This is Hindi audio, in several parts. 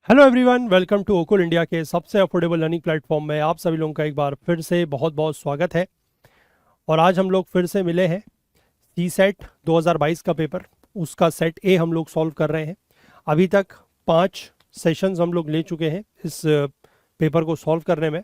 Hello everyone, welcome to Okul India के सबसे अफोर्डेबल लर्निंग प्लेटफॉर्म में आप सभी लोगों का एक बार फिर से बहुत बहुत स्वागत है। और आज हम लोग फिर से मिले हैं सी सेट 2022 का पेपर, उसका सेट ए हम लोग सॉल्व कर रहे हैं। अभी तक 5 सेशंस हम लोग ले चुके हैं इस पेपर को सॉल्व करने में,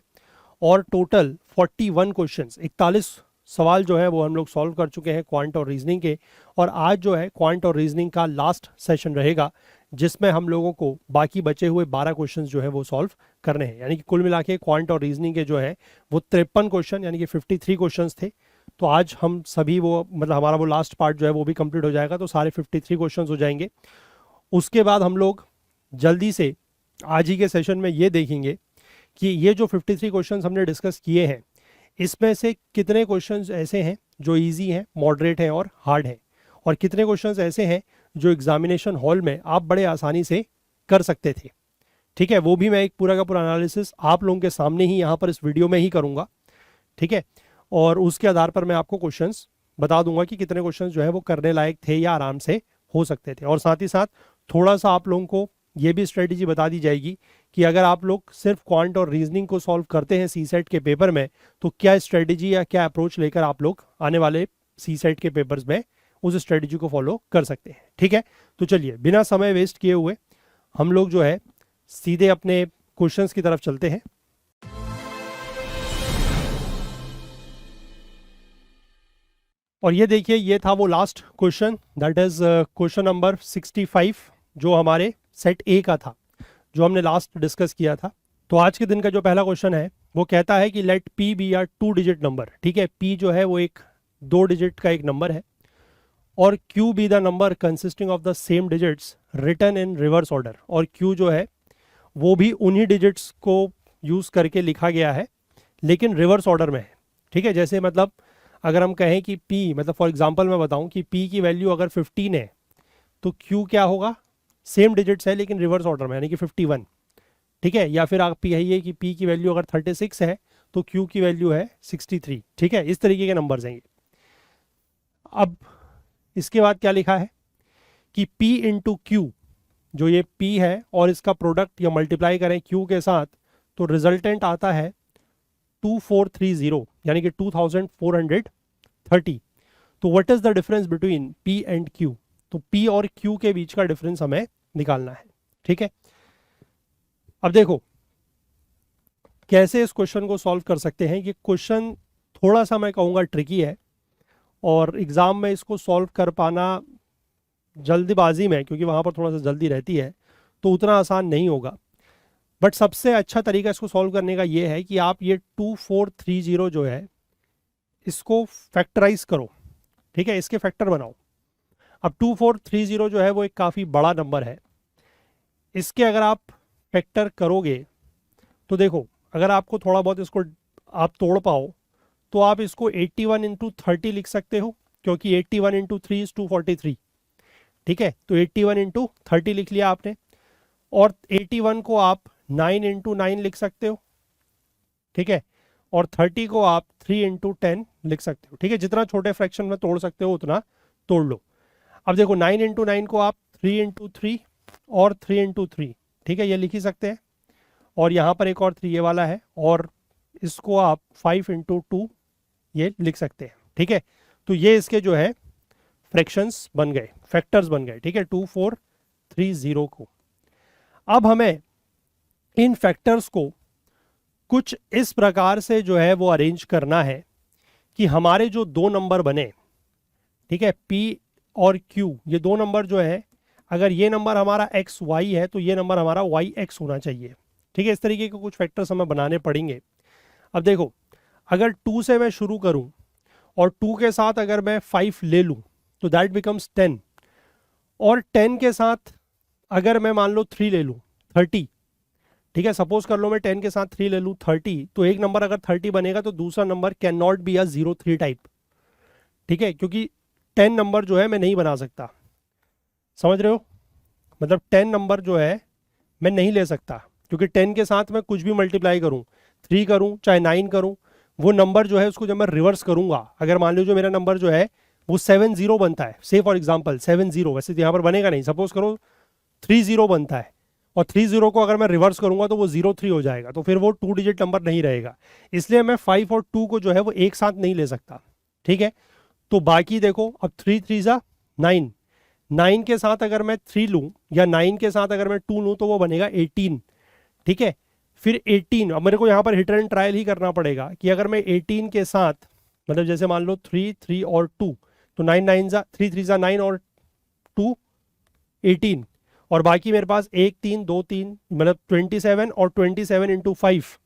और टोटल 41 क्वेश्चंस 41 सवाल जो है वो हम लोग सॉल्व कर चुके हैं क्वांट और रीजनिंग के। और आज जो है क्वांट और रीजनिंग का लास्ट सेशन रहेगा, जिसमें हम लोगों को बाकी बचे हुए 12 क्वेश्चंस जो है वो सॉल्व करने हैं। यानी कि कुल मिला के क्वांट और रीजनिंग के जो है वो 53 क्वेश्चन यानी कि 53 क्वेश्चंस थे। तो आज हम सभी वो मतलब हमारा वो लास्ट पार्ट जो है वो भी कंप्लीट हो जाएगा, तो सारे 53 क्वेश्चंस हो जाएंगे। उसके बाद हम लोग जल्दी से आज ही के सेशन में ये देखेंगे कि ये जो 53 क्वेश्चंस हमने डिस्कस किए हैं, इसमें से कितने क्वेश्चंस ऐसे हैं जो इजी हैं, मॉडरेट हैं और हार्ड हैं, और कितने क्वेश्चंस ऐसे हैं जो एग्जामिनेशन हॉल में आप बड़े आसानी से कर सकते थे। ठीक है, वो भी मैं एक पूरा का पूरा एनालिसिस आप लोगों के सामने ही यहाँ पर इस वीडियो में ही करूँगा। ठीक है, और उसके आधार पर मैं आपको क्वेश्चंस बता दूंगा कि कितने क्वेश्चंस जो है वो करने लायक थे या आराम से हो सकते थे। और साथ ही साथ थोड़ा सा आप लोगों को ये भी स्ट्रेटेजी बता दी जाएगी कि अगर आप लोग सिर्फ क्वांट और रीजनिंग को सॉल्व करते हैं सी सेट के पेपर में, तो क्या स्ट्रेटेजी या क्या अप्रोच लेकर आप लोग आने वाले सी सेट के पेपर्स में उस स्ट्रेटेजी को फॉलो कर सकते हैं। ठीक है, तो चलिए बिना समय वेस्ट किए हुए हम लोग जो है सीधे अपने क्वेश्चंस की तरफ चलते हैं। और ये देखिए, ये था वो last question, that is question number 65 जो हमारे सेट ए का था, जो हमने लास्ट डिस्कस किया था। तो आज के दिन का जो पहला क्वेश्चन है वो कहता है कि let P be a 2 digit number. ठीक है, पी जो है वो एक 2 डिजिट का एक नंबर है, और Q be the number consisting of the same digits written in reverse order. और क्यू जो है वो भी उन्हीं डिजिट्स को यूज करके लिखा गया है, लेकिन रिवर्स ऑर्डर में है। ठीक है, जैसे मतलब अगर हम कहें कि P, मतलब फॉर एग्जांपल मैं बताऊं कि P की वैल्यू अगर 15 है, तो Q क्या होगा, सेम डिजिट्स है लेकिन रिवर्स ऑर्डर में, यानी कि 51। ठीक है, या फिर आप कहिए कि P की वैल्यू अगर 36 है तो Q की वैल्यू है 63। ठीक है, इस तरीके के नंबर्स हैं ये। अब इसके बाद क्या लिखा है कि P इंटू क्यू, जो ये P है और इसका प्रोडक्ट या मल्टीप्लाई करें Q के साथ, तो रिजल्टेंट आता है 2430, यानी कि 2430। तो what is the difference between P and Q? तो P और Q के बीच का डिफरेंस हमें निकालना है। ठीक है, अब देखो कैसे इस क्वेश्चन को सॉल्व कर सकते हैं। ये क्वेश्चन थोड़ा सा मैं कहूँगा ट्रिकी है, और एग्जाम में इसको सॉल्व कर पाना जल्दबाजी में, क्योंकि वहाँ पर थोड़ा सा जल्दी रहती है, तो उतना आसान नहीं होगा। बट सबसे अच्छा तरीका इसको सॉल्व करने का ये है कि आप ये 2430 जो है इसको फैक्टराइज करो। ठीक है, इसके फैक्टर बनाओ। अब 2430 जो है वो एक काफ़ी बड़ा नंबर है, इसके अगर आप फैक्टर करोगे तो देखो, अगर आपको थोड़ा बहुत इसको आप तोड़ पाओ तो आप इसको 81 इंटू 30 लिख सकते हो, क्योंकि 81 इंटू 3 इज 243। ठीक है, तो 81 इंटू 30 लिख लिया आपने, और 81 को आप 9 इंटू 9 लिख सकते हो। ठीक है, और 30 को आप 3 इंटू 10 लिख सकते हो। ठीक है, जितना छोटे फ्रैक्शन में तोड़ सकते हो उतना तोड़ लो। अब देखो 9 इंटू 9 को आप 3 इंटू 3 और 3 इंटू 3, ठीक है, ये लिख ही सकते हैं। और यहाँ पर एक और 3 ये वाला है, और इसको आप 5 इंटू 2 ये लिख सकते हैं। ठीक है, तो ये इसके जो है फ्रैक्शंस बन गए, फैक्टर्स बन गए। ठीक है, 2430 को। अब हमें इन फैक्टर्स को कुछ इस प्रकार से जो है वो अरेंज करना है कि हमारे जो दो नंबर बने, ठीक है, P और Q, ये दो नंबर जो है, अगर ये नंबर हमारा एक्स वाई है तो ये नंबर हमारा वाई एक्स होना चाहिए। ठीक है, इस तरीके के कुछ फैक्टर्स हमें बनाने पड़ेंगे। अब देखो, अगर 2 से मैं शुरू करूं और 2 के साथ अगर मैं 5 ले लूं तो दैट बिकम्स 10, और 10 के साथ अगर मैं मान लो 3 ले लूं 30। ठीक है, सपोज कर लो मैं 10 के साथ 3 ले लूं 30, तो एक नंबर अगर 30 बनेगा तो दूसरा number can not be a 03 type. ठीक है, क्योंकि 10 नंबर जो है मैं नहीं बना सकता, समझ रहे हो, मतलब 10 नंबर जो है मैं नहीं ले सकता, क्योंकि 10 के साथ मैं कुछ भी मल्टीप्लाई करूं, 3 करूं चाहे 9 करूं, वो नंबर जो है उसको जब मैं रिवर्स करूंगा, अगर मान लीजिए मेरा नंबर जो है वो 70 बनता है, से फॉर एग्जाम्पल 70, वैसे तो यहाँ पर बनेगा नहीं, सपोज करो 30 बनता है, और 30 को अगर मैं रिवर्स करूंगा तो वो 03 हो जाएगा, तो फिर वो 2 डिजिट नंबर नहीं रहेगा। इसलिए मैं 5 और 2 को जो है वो एक साथ नहीं ले सकता, ठीक है। तो बाकी देखो, अब 3 3 जा 9, 9 के साथ अगर मैं 3 लूं या 9 के साथ अगर मैं 2 लूं तो वो बनेगा 18, ठीक है। फिर 18, अब मेरे को यहाँ पर हिट एंड ट्रायल ही करना पड़ेगा कि अगर मैं 18 के साथ, मतलब जैसे मान लो 3 3 और 2, तो 9 9 जा 3 3 जा 9 और 2 18, और बाकी मेरे पास 1 3 2 3 मतलब 27 और 27 इंटू 5,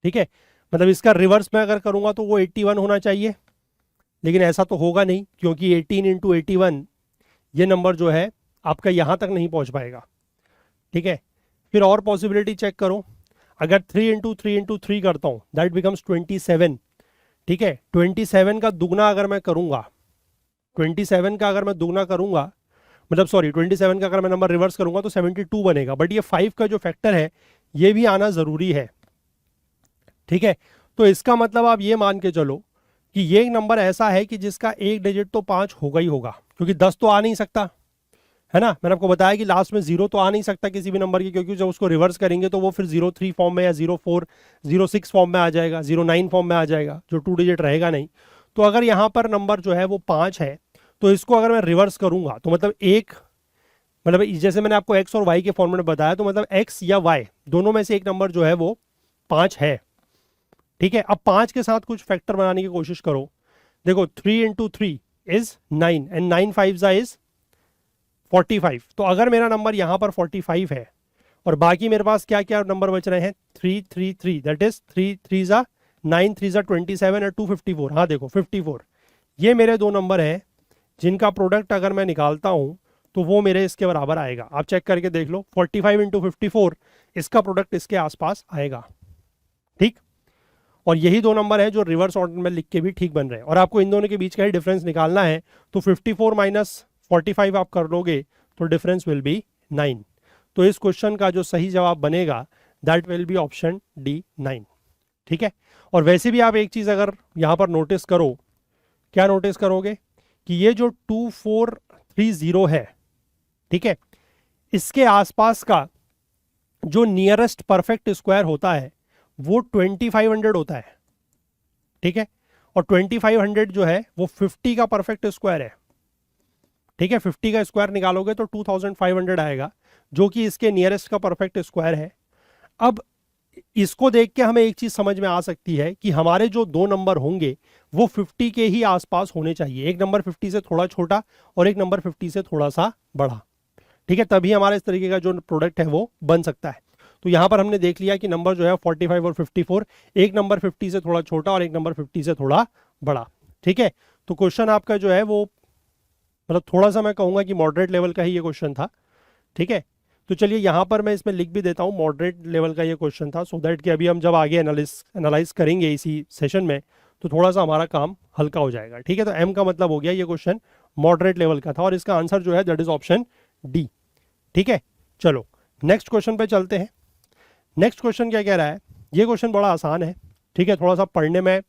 ठीक है। मतलब इसका रिवर्स मैं अगर करूंगा तो वो 81 होना चाहिए, लेकिन ऐसा तो होगा नहीं क्योंकि 18 इंटू 81 ये नंबर जो है आपका यहाँ तक नहीं पहुँच पाएगा, ठीक है। फिर और पॉसिबिलिटी चेक करो, अगर 3 इंटू 3 करता हूँ दैट बिकम्स 27, ठीक है। 27 का दुगना अगर मैं करूँगा, 27 का अगर मैं दुगना करूँगा, मतलब सॉरी 27 का अगर मैं नंबर रिवर्स करूँगा तो 72 बनेगा, बट ये 5 का जो फैक्टर है ये भी आना ज़रूरी है, ठीक है। तो इसका मतलब आप ये मान के चलो कि ये एक नंबर ऐसा है कि जिसका एक डिजिट तो 5 होगा ही होगा, क्योंकि 10 तो आ नहीं सकता, है ना। मैंने आपको बताया कि लास्ट में 0 तो आ नहीं सकता किसी भी नंबर की, क्योंकि जब उसको रिवर्स करेंगे तो वो फिर 03 फॉर्म में या 04 06 फॉर्म में आ जाएगा, 09 फॉर्म में आ जाएगा, जो 2 डिजिट रहेगा नहीं। तो अगर यहाँ पर नंबर जो है वो 5 है, तो इसको अगर मैं रिवर्स करूंगा तो मतलब एक, मतलब जैसे मैंने आपको एक्स और वाई के फॉर्मेट में बताया, तो मतलब एक्स या वाई दोनों में से एक नंबर जो है वो 5 है, ठीक है। अब 5 के साथ कुछ फैक्टर बनाने की कोशिश करो। देखो 3 इंटू 3 इज 9 एंड 9 5 इज 45, तो अगर मेरा नंबर यहाँ पर 45 है और बाकी मेरे पास क्या क्या नंबर बच रहे हैं 3 3 3, दैट इज 3 3 जा 9 3 जा 27 और 2 54, हाँ देखो 54, ये मेरे दो नंबर हैं जिनका प्रोडक्ट अगर मैं निकालता हूँ तो वो मेरे इसके बराबर आएगा। आप चेक करके देख लो, 45 इंटू 54 इसका प्रोडक्ट इसके आसपास आएगा, ठीक। और यही दो नंबर है जो रिवर्स ऑर्डर में लिख के भी ठीक बन रहे हैं, और आपको इन दोनों के बीच का ही डिफरेंस निकालना है। तो 54 माइनस 45 आप कर लोगे तो डिफरेंस विल बी 9। तो इस क्वेश्चन का जो सही जवाब बनेगा that will be option D 9, ठीक है। और वैसे भी आप एक चीज़ अगर यहाँ पर नोटिस करो, क्या नोटिस करोगे कि ये जो 2430 है, ठीक है, इसके आसपास का जो नियरेस्ट परफेक्ट स्क्वायर होता है वो 2500 होता है, ठीक है। और 2500 जो है वो 50 का परफेक्ट स्क्वायर है, ठीक है। 50 का स्क्वायर निकालोगे तो 2500 आएगा, जो कि इसके नियरेस्ट का परफेक्ट स्क्वायर है। अब इसको देख के हमें एक चीज समझ में आ सकती है कि हमारे जो दो नंबर होंगे वो 50 के ही आसपास होने चाहिए, एक नंबर 50 से थोड़ा छोटा और एक नंबर 50 से थोड़ा सा बड़ा, ठीक है। तभी हमारा इस तरीके का जो प्रोडक्ट है वो बन सकता है। तो यहां पर हमने देख लिया कि नंबर जो है 45 और 54, एक नंबर 50 से थोड़ा छोटा और एक नंबर 50 से थोड़ा बड़ा, ठीक है। तो क्वेश्चन आपका जो है वो मतलब थोड़ा सा मैं कहूंगा कि मॉडरेट लेवल का ही ये क्वेश्चन था, ठीक है। तो चलिए यहाँ पर मैं इसमें लिख भी देता हूँ मॉडरेट लेवल का ये क्वेश्चन था, सो दैट कि अभी हम जब आगे एनालाइज करेंगे इसी सेशन में तो थोड़ा सा हमारा काम हल्का हो जाएगा, ठीक है। तो एम का मतलब हो गया ये क्वेश्चन मॉडरेट लेवल का था और इसका आंसर जो है दैट इज ऑप्शन डी, ठीक है। चलो नेक्स्ट क्वेश्चन पे चलते हैं। नेक्स्ट क्वेश्चन क्या कह रहा है, ये क्वेश्चन बड़ा आसान है, ठीक है। थोड़ा सा पढ़ने में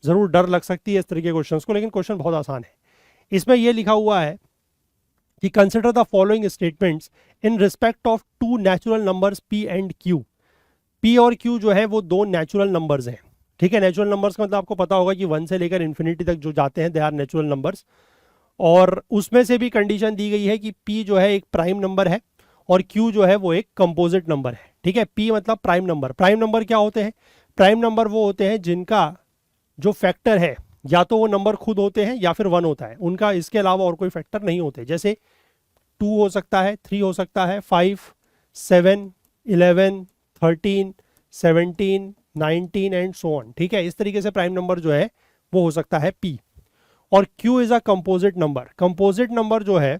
ज़रूर डर लग सकती है इस तरीके के क्वेश्चन को, लेकिन क्वेश्चन बहुत आसान है। इसमें यह लिखा हुआ है कि consider the following statements in respect of two natural numbers P and Q. P और क्यू जो है वो दो नेचुरल नंबर्स हैं, ठीक है। नेचुरल नंबर्स का मतलब आपको पता होगा कि 1 से लेकर इन्फिनिटी तक जो जाते हैं दे आर नेचुरल नंबर्स, और उसमें से भी कंडीशन दी गई है कि पी जो है एक प्राइम नंबर है और क्यू जो है वो एक कंपोजिट नंबर है, ठीक है। पी मतलब प्राइम नंबर। प्राइम नंबर क्या होते हैं, प्राइम नंबर वो होते हैं जिनका जो फैक्टर है या तो वो नंबर खुद होते हैं या फिर 1 होता है, उनका इसके अलावा और कोई फैक्टर नहीं होते। जैसे 2 हो सकता है, 3 हो सकता है, 5 7 11 13 17 19 एंड सो ऑन, ठीक है। इस तरीके से प्राइम नंबर जो है वो हो सकता है पी। और Q is a composite number. Composite number जो है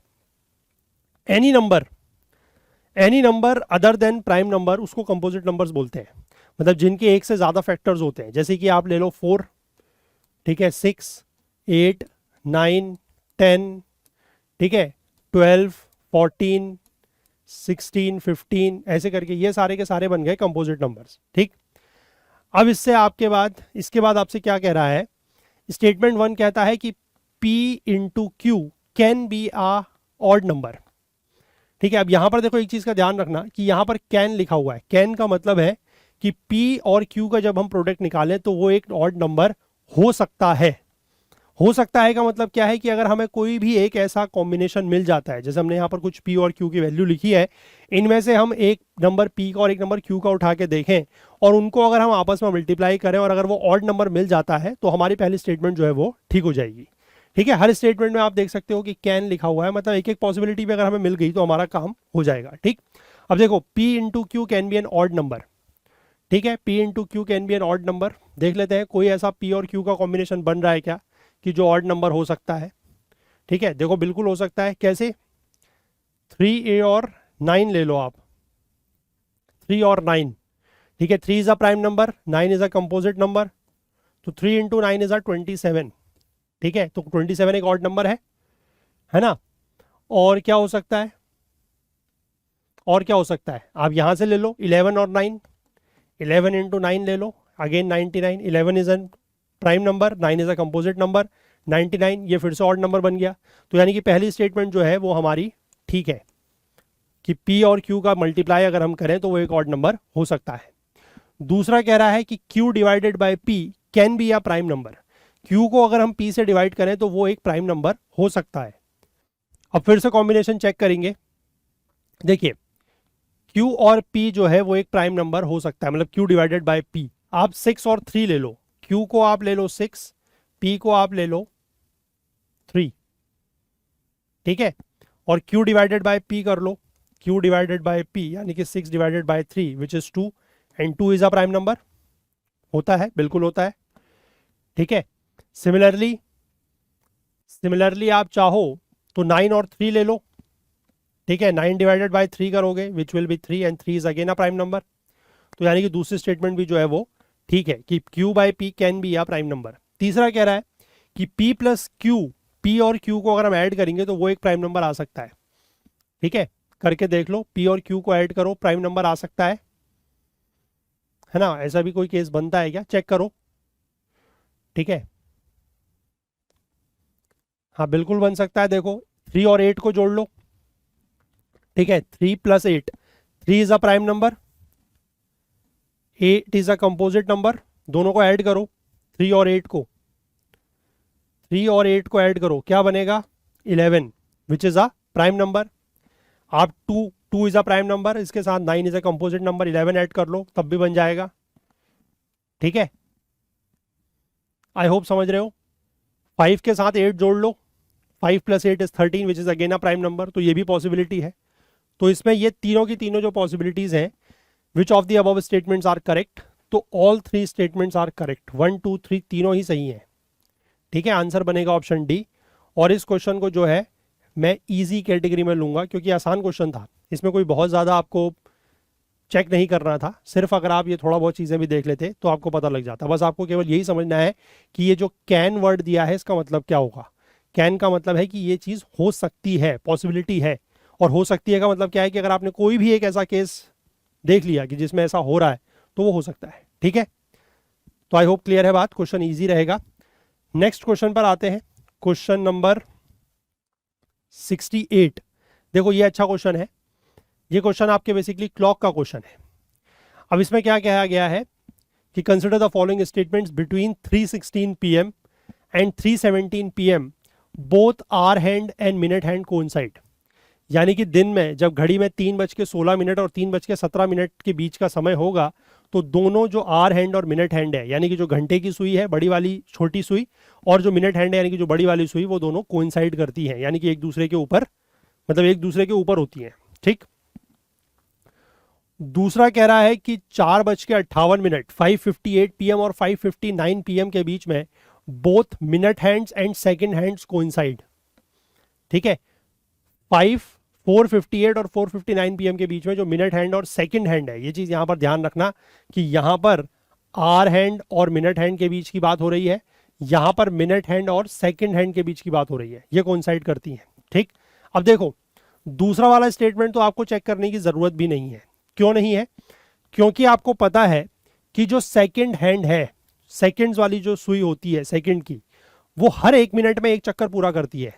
any number other than prime number उसको कंपोजिट नंबर्स बोलते हैं, मतलब जिनके एक से ज्यादा फैक्टर्स होते हैं। जैसे कि आप ले लो 4, ठीक है, 6 8 9 10, ठीक है, 12 14 16 15, ऐसे करके ये सारे के सारे बन गए कंपोजिट नंबर्स, ठीक। अब इसके बाद आपसे क्या कह रहा है, स्टेटमेंट 1 कहता है कि P into Q can be a odd number, ठीक है, अब यहां पर देखो एक चीज का ध्यान रखना कि यहां पर कैन लिखा हुआ है। कैन का मतलब है कि P और Q का जब हम प्रोडक्ट निकालें तो वो एक ऑड नंबर हो सकता है। हो सकता है का मतलब क्या है कि अगर हमें कोई भी एक ऐसा कॉम्बिनेशन मिल जाता है, जैसे हमने यहाँ पर कुछ P और Q की वैल्यू लिखी है, इनमें से हम एक नंबर P का और एक नंबर Q का उठा के देखें और उनको अगर हम आपस में मल्टीप्लाई करें और अगर वो ऑड नंबर मिल जाता है तो हमारी पहली स्टेटमेंट जो है वो ठीक हो जाएगी। ठीक है, हर स्टेटमेंट में आप देख सकते हो कि कैन लिखा हुआ है, मतलब एक एक पॉसिबिलिटी भी अगर हमें मिल गई तो हमारा काम हो जाएगा। ठीक, अब देखो P into Q can be an odd number. ठीक है, P into Q can be an odd number. देख लेते हैं कोई ऐसा P और Q का कॉम्बिनेशन बन रहा है क्या कि जो ऑड नंबर हो सकता है। ठीक है, देखो बिल्कुल हो सकता है। कैसे? 3A और 9 ले लो आप, 3 और 9। ठीक है, 3 is a prime number, 9 is a composite number, तो 3 इंटू 9 इज अ 27। ठीक है, तो 27 एक ऑड नंबर है ना। और क्या हो सकता है, और क्या हो सकता है, आप यहां से ले लो 11 और 9, 11 इंटू 9 ले लो, again 99। 11 is an prime number, 9 is a composite number, 99 ये फिर से ऑड नंबर बन गया। तो यानी कि पहली स्टेटमेंट जो है वो हमारी ठीक है कि P और Q का मल्टीप्लाई अगर हम करें तो वो एक ऑड नंबर हो सकता है। दूसरा कह रहा है कि Q divided by P can be a prime number. Q को अगर हम P से डिवाइड करें तो वो एक प्राइम नंबर हो सकता है। अब फिर से कॉम्बिनेशन चेक करेंगे। देखिए Q और P जो है वो एक प्राइम नंबर हो सकता है, मतलब Q डिवाइडेड बाय P। आप 6 और 3 ले लो, Q को आप ले लो 6, P को आप ले लो 3। ठीक है, और Q डिवाइडेड बाय P कर लो, Q डिवाइडेड बाय P यानी कि 6 divided by 3 which is 2, and 2 is a prime number. होता है, बिल्कुल होता है। ठीक है, सिमिलरली आप चाहो तो 9 और 3 ले लो। ठीक है, 9 डिवाइडेड बाय 3 करोगे which will be 3 and 3 is again a prime number. तो यानी कि दूसरी स्टेटमेंट भी जो है वो ठीक है कि Q by P can be a prime number. तीसरा कह रहा है कि P प्लस Q, P और Q को अगर हम ऐड करेंगे तो वो एक प्राइम नंबर आ सकता है। ठीक है, करके देख लो, P और Q को ऐड करो, प्राइम नंबर आ सकता है ना। ऐसा भी कोई केस बनता है क्या, चेक करो। ठीक है, हाँ बिल्कुल बन सकता है। देखो 3 और 8 को जोड़ लो। ठीक है, 3 plus 8, 3 is a prime number, 8 is a composite number. दोनों को ऐड करो, 3 और 8 को, 3 और 8 को ऐड करो, क्या बनेगा 11 which is a prime number. आप 2 इज अ प्राइम नंबर, इसके साथ 9 is a composite number, 11 add कर लो तब भी बन जाएगा। ठीक है, आई होप समझ रहे हो। 5 के साथ 8 जोड़ लो, 5 plus 8 is 13 which is again a prime number, तो ये भी पॉसिबिलिटी है। तो इसमें ये तीनों की तीनों जो पॉसिबिलिटीज हैं, which of the above statements are correct, तो ऑल 3 स्टेटमेंट्स आर करेक्ट, 1 2 3 तीनों ही सही हैं। ठीक है, आंसर बनेगा ऑप्शन डी। और इस क्वेश्चन को जो है मैं इजी कैटेगरी में लूंगा क्योंकि आसान क्वेश्चन था, इसमें कोई बहुत ज़्यादा आपको चेक नहीं करना था। सिर्फ अगर आप ये थोड़ा बहुत चीज़ें भी देख लेते तो आपको पता लग जाता। बस आपको केवल यही समझना है कि ये जो कैन वर्ड दिया है इसका मतलब क्या होगा। कैन का मतलब है कि ये चीज़ हो सकती है, पॉसिबिलिटी है। और हो सकती है का मतलब क्या है कि अगर आपने कोई भी एक ऐसा केस देख लिया कि जिसमें ऐसा हो रहा है तो वो हो सकता है। ठीक है, तो आई होप क्लियर है बात, क्वेश्चन ईजी रहेगा। नेक्स्ट क्वेश्चन पर आते हैं, क्वेश्चन नंबर 68। देखो ये अच्छा क्वेश्चन है। ये क्वेश्चन आपके बेसिकली क्लॉक का क्वेश्चन है। अब इसमें क्या कहा गया है कि consider the following statements between 3:16 PM and 3:17 PM both hour hand and minute hand coincide. यानी कि दिन में जब घड़ी में 3:16 और 3:17 के बीच का समय होगा तो दोनों जो आवर हैंड और मिनट हैंड है, यानी कि जो घंटे की सुई है बड़ी वाली छोटी सुई, और जो मिनट हैंड है यानी कि जो बड़ी वाली सुई, वो दोनों कोइंसाइड करती हैं, यानी कि एक दूसरे के ऊपर, मतलब एक दूसरे के ऊपर होती हैं। ठीक, दूसरा कह रहा है कि 4:58 5:58 PM और 5:59 PM के बीच में both minute hands and second hands coincide. ठीक है, 4:58 और 4:59 PM के बीच में जो मिनट हैंड और सेकंड हैंड है, ये चीज यहां पर ध्यान रखना कि यहां पर आवर हैंड और मिनट हैंड के बीच की बात हो रही है, यहां पर मिनट हैंड और सेकंड हैंड के बीच की बात हो रही है, ये कोइंसाइड करती हैं। ठीक, अब देखो दूसरा वाला स्टेटमेंट तो आपको चेक करने की जरूरत भी नहीं है। क्यों नहीं है? क्योंकि आपको पता है कि जो सेकंड हैंड है, सेकंड्स वाली जो सुई होती है सेकंड की, वो हर 1 मिनट में एक चक्कर पूरा करती है।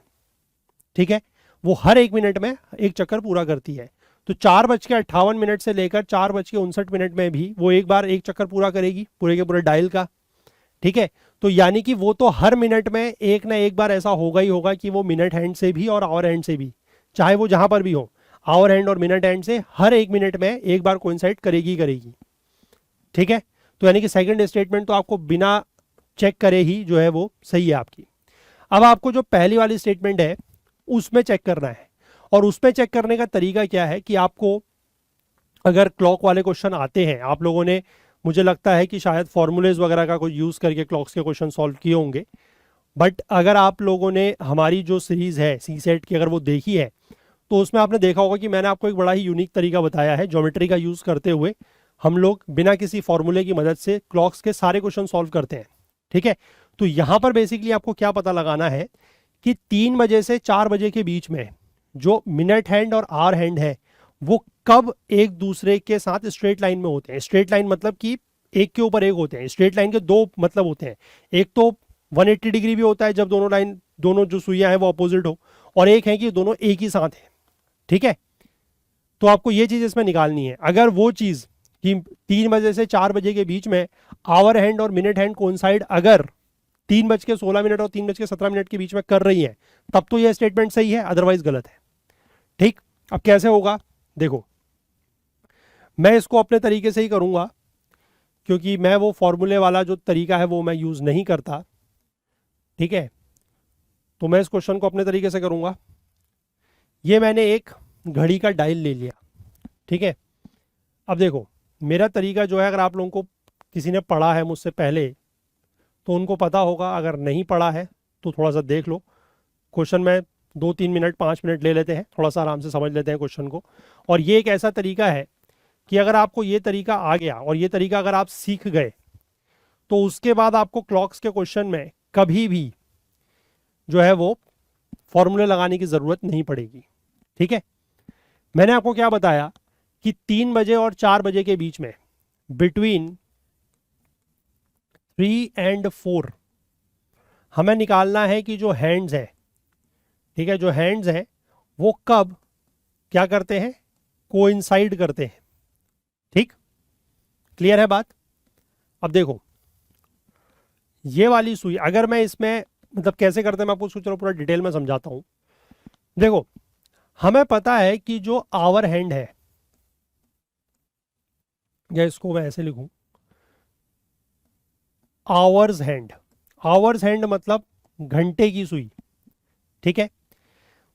ठीक है, वो हर 1 मिनट में एक चक्कर पूरा करती है। तो 4:58 से लेकर 4:59 में भी वो एक बार एक चक्कर पूरा करेगी पूरे के पूरे डायल का। ठीक है, तो यानी कि वो तो हर मिनट में एक ना एक बार ऐसा होगा ही होगा कि वो मिनट हैंड से भी और आवर हैंड से भी, चाहे वो जहां पर भी हो, आवर हैंड और मिनट हैंड से हर 1 मिनट में एक बार कोइंसाइड करेगी करेगी। ठीक है, तो यानी कि सेकंड स्टेटमेंट तो आपको बिना चेक करे ही जो है वो सही है आपकी। अब आपको जो पहली वाली स्टेटमेंट है उसमें चेक करना है, और उसमें चेक करने का तरीका क्या है कि आपको अगर क्लॉक वाले क्वेश्चन आते हैं, आप लोगों ने मुझे लगता है कि शायद फॉर्मूलेज वगैरह का कोई यूज़ करके क्लॉक्स के क्वेश्चन सॉल्व किए होंगे, बट अगर आप लोगों ने हमारी जो सीरीज़ है सी सेट की अगर वो देखी है तो उसमें आपने देखा होगा कि मैंने आपको एक बड़ा ही यूनिक तरीका बताया है, ज्योमेट्री का यूज़ करते हुए हम लोग बिना किसी फॉर्मूले की मदद से क्लॉक्स के सारे क्वेश्चन सॉल्व करते हैं। ठीक है, तो यहाँ पर बेसिकली आपको क्या पता लगाना है कि 3 बजे से 4 बजे के बीच में जो मिनट हैंड और आवर हैंड है वो कब एक दूसरे के साथ स्ट्रेट लाइन में होते हैं। स्ट्रेट लाइन मतलब कि एक के ऊपर एक होते हैं। स्ट्रेट लाइन के दो मतलब होते हैं, एक तो 180 डिग्री भी होता है जब दोनों जो सुइयां हैं वो अपोजिट हो, और एक है कि दोनों एक ही साथ है। ठीक है, तो आपको ये चीज इसमें निकालनी है। अगर वो चीज कि 3 बजे से 4 बजे के बीच में आवर हैंड और मिनट हैंड कोइंसाइड अगर 3:16 और 3:17 के बीच में कर रही है तब तो यह स्टेटमेंट सही है, अदरवाइज गलत है। ठीक, अब कैसे होगा देखो, मैं इसको अपने तरीके से ही करूंगा क्योंकि मैं वो फॉर्मूले वाला जो तरीका है वो मैं यूज नहीं करता। ठीक है, तो मैं इस क्वेश्चन को अपने तरीके से करूंगा। ये मैंने एक घड़ी का डायल ले लिया। ठीक है, अब देखो मेरा तरीका जो है, अगर आप लोगों को किसी ने पढ़ा है मुझसे पहले तो उनको पता होगा, अगर नहीं पढ़ा है तो थोड़ा सा देख लो। क्वेश्चन में 2-3 मिनट 5 मिनट ले लेते हैं, थोड़ा सा आराम से समझ लेते हैं क्वेश्चन को। और ये एक ऐसा तरीका है कि अगर आपको ये तरीका आ गया और ये तरीका अगर आप सीख गए तो उसके बाद आपको क्लॉक्स के क्वेश्चन में कभी भी जो है वो फॉर्मूले लगाने की ज़रूरत नहीं पड़ेगी। ठीक है, मैंने आपको क्या बताया कि 3 बजे और 4 बजे के बीच में बिटवीन 3 and 4 हमें निकालना है कि जो हैंड्स हैं, ठीक है, जो हैंड्स हैं वो कब क्या करते हैं, कोइंसाइड करते हैं। ठीक, क्लियर है बात। अब देखो ये वाली सुई अगर मैं इसमें मतलब कैसे करते हैं मैं आपको चलो पूरा डिटेल में समझाता हूं। देखो हमें पता है कि जो आवर हैंड है, या इसको मैं ऐसे लिखूं, आवर्स हैंड, आवर्स हैंड मतलब घंटे की सुई। ठीक है,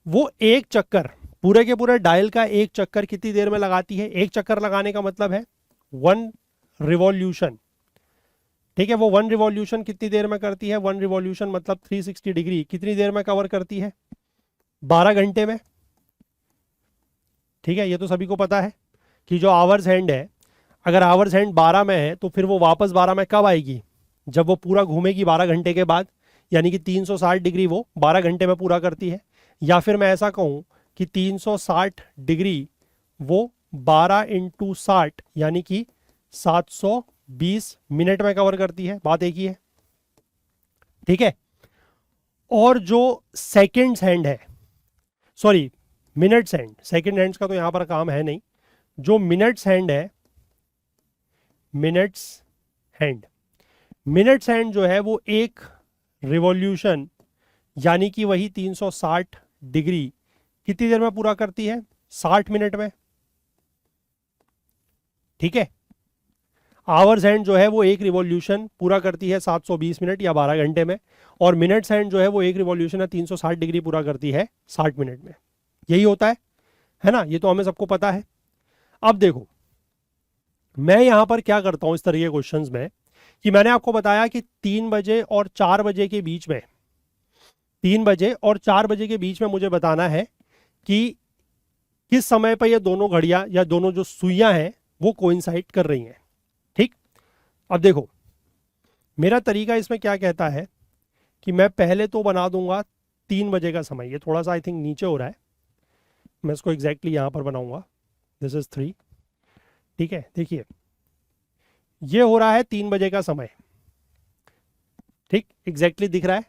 वो एक चक्कर पूरे के पूरे डायल का एक चक्कर कितनी देर में लगाती है। एक चक्कर लगाने का मतलब है 1 रिवॉल्यूशन। ठीक है, वो 1 रिवॉल्यूशन कितनी देर में करती है, 1 रिवॉल्यूशन मतलब 360 डिग्री कितनी देर में कवर करती है, 12 घंटे में। ठीक है, ये तो सभी को पता है कि जो आवर्स हैंड है, अगर आवर्स हैंड 12 में है तो फिर वो वापस 12 में कब आएगी, जब वो पूरा घूमेगी 12 घंटे के बाद, यानी कि 360 डिग्री वो 12 घंटे में पूरा करती है। या फिर मैं ऐसा कहूं कि 360 डिग्री वो 12 × 60 यानी कि 720 मिनट में कवर करती है, बात एक ही है। ठीक है, और जो सेकंड्स हैंड है, sorry minutes hand, second hands का तो यहां पर काम है नहीं, जो मिनट्स हैंड है, मिनट्स हैंड, मिनट्स हैंड जो है वो एक रिवॉल्यूशन यानी कि वही 360 डिग्री कितनी देर में पूरा करती है, 60 मिनट में। ठीक है, आवर्स हैंड जो है वो एक रिवॉल्यूशन पूरा करती है 720 मिनट या 12 घंटे में, और मिनट्स हैंड जो है वो एक रिवॉल्यूशन है 360 डिग्री पूरा करती है 60 मिनट में। यही होता है ना, ये तो हमें सबको पता है। अब देखो मैं यहां पर क्या करता हूं इस तरह के क्वेश्चंस में कि मैंने आपको बताया कि 3 बजे और 4 बजे के बीच में, 3 बजे और 4 बजे के बीच में मुझे बताना है कि किस समय पर ये दोनों घड़ियां या दोनों जो सुइयां हैं वो कोइंसाइड कर रही हैं। ठीक, अब देखो मेरा तरीका इसमें क्या कहता है कि मैं पहले तो बना दूंगा 3 बजे का समय। ये थोड़ा सा आई थिंक नीचे हो रहा है, मैं इसको एग्जैक्टली यहां पर बनाऊंगा, दिस इज 3। ठीक है, देखिए ये हो रहा है 3 बजे का समय। ठीक, एग्जैक्टली दिख रहा है।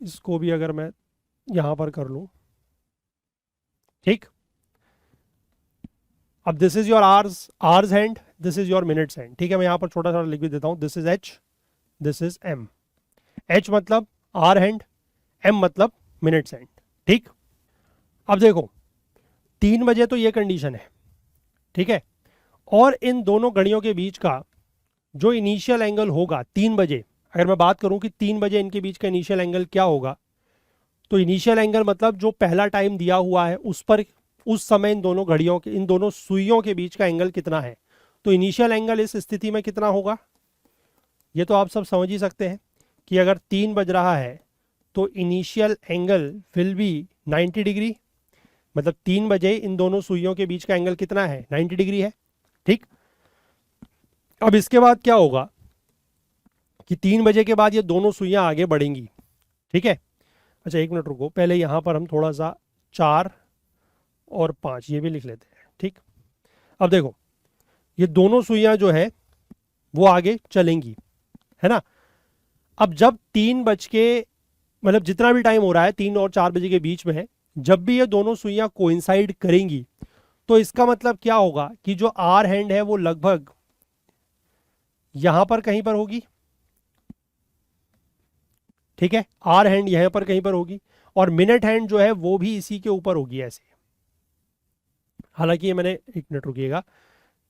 इसको भी अगर मैं यहां पर कर लूं, ठीक। अब this is your hours hand, this is your minutes hand. ठीक है, मैं यहां पर छोटा सा लिख भी देता हूं, this is H, this is M. H मतलब आर हैंड, एम मतलब मिनट्स हैंड। ठीक। अब देखो 3 बजे तो ये कंडीशन है, ठीक है, और इन दोनों घड़ियों के बीच का जो इनिशियल एंगल होगा 3 बजे, अगर मैं बात करूं कि 3 बजे इनके बीच का इनिशियल एंगल क्या होगा, तो इनिशियल एंगल मतलब जो पहला टाइम दिया हुआ है उस पर उस समय इन दोनों घड़ियों के, इन दोनों सुइयों के बीच का एंगल कितना है, तो इनिशियल एंगल इस स्थिति में कितना होगा, ये तो आप सब समझ ही सकते हैं कि अगर 3 बज रहा है तो initial angle will be 90 degree, मतलब 3 बजे इन दोनों सुइयों के बीच का एंगल कितना है, 90 डिग्री है। ठीक। अब इसके बाद क्या होगा कि 3 बजे के बाद ये दोनों सुइयां आगे बढ़ेंगी। ठीक है, अच्छा 1 मिनट रुको, पहले यहां पर हम थोड़ा सा 4 और 5 ये भी लिख लेते हैं। ठीक। अब देखो ये दोनों सुइयां जो है वो आगे चलेंगी, है ना। अब जब 3 बज के, मतलब जितना भी टाइम हो रहा है 3 और 4 बजे के बीच में है, जब भी ये दोनों सुइयां कोइंसाइड करेंगी तो इसका मतलब क्या होगा कि जो आर हैंड है वो लगभग यहां पर कहीं पर होगी। ठीक है, आर हैंड यहां पर कहीं पर होगी और मिनट हैंड जो है वो भी इसी के ऊपर होगी ऐसे। हालांकि ये मैंने, 1 मिनट रुकिएगा,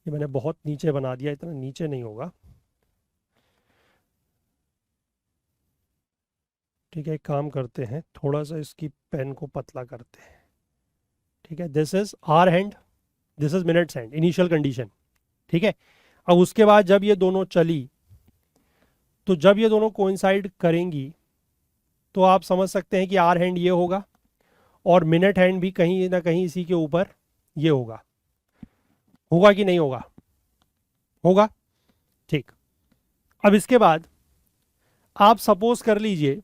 ये मैंने बहुत नीचे बना दिया, इतना नीचे नहीं होगा। ठीक है, एक काम करते हैं, थोड़ा सा इसकी पेन को पतला करते हैं। ठीक है, this is hour hand, this is minutes hand, initial condition. ठीक है, अब उसके बाद जब ये दोनों चली, तो जब ये दोनों कोइंसाइड करेंगी तो आप समझ सकते हैं कि आर हैंड ये होगा और मिनट हैंड भी कहीं ना कहीं इसी के ऊपर ये होगा। होगा कि नहीं होगा? होगा। ठीक। अब इसके बाद आप सपोज कर लीजिए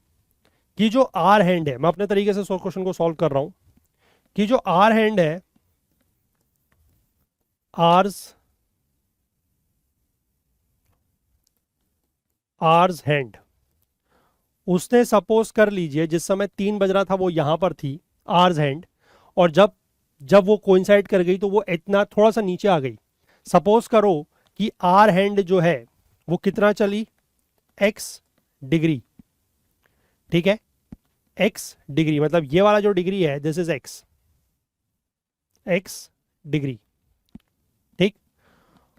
कि जो आर हैंड है, मैं अपने तरीके से क्वेश्चन को सॉल्व कर रहा हूं, कि जो आर हैंड है, आर्स हैंड, उसने सपोज कर लीजिए जिस समय 3 बज रहा था वो यहां पर थी आर्स हैंड, और जब जब वो कोइंसाइड कर गई तो वो इतना थोड़ा सा नीचे आ गई। सपोज करो कि आर हैंड जो है वो कितना चली, x डिग्री। ठीक है, x डिग्री मतलब ये वाला जो डिग्री है दिस इज x डिग्री। ठीक।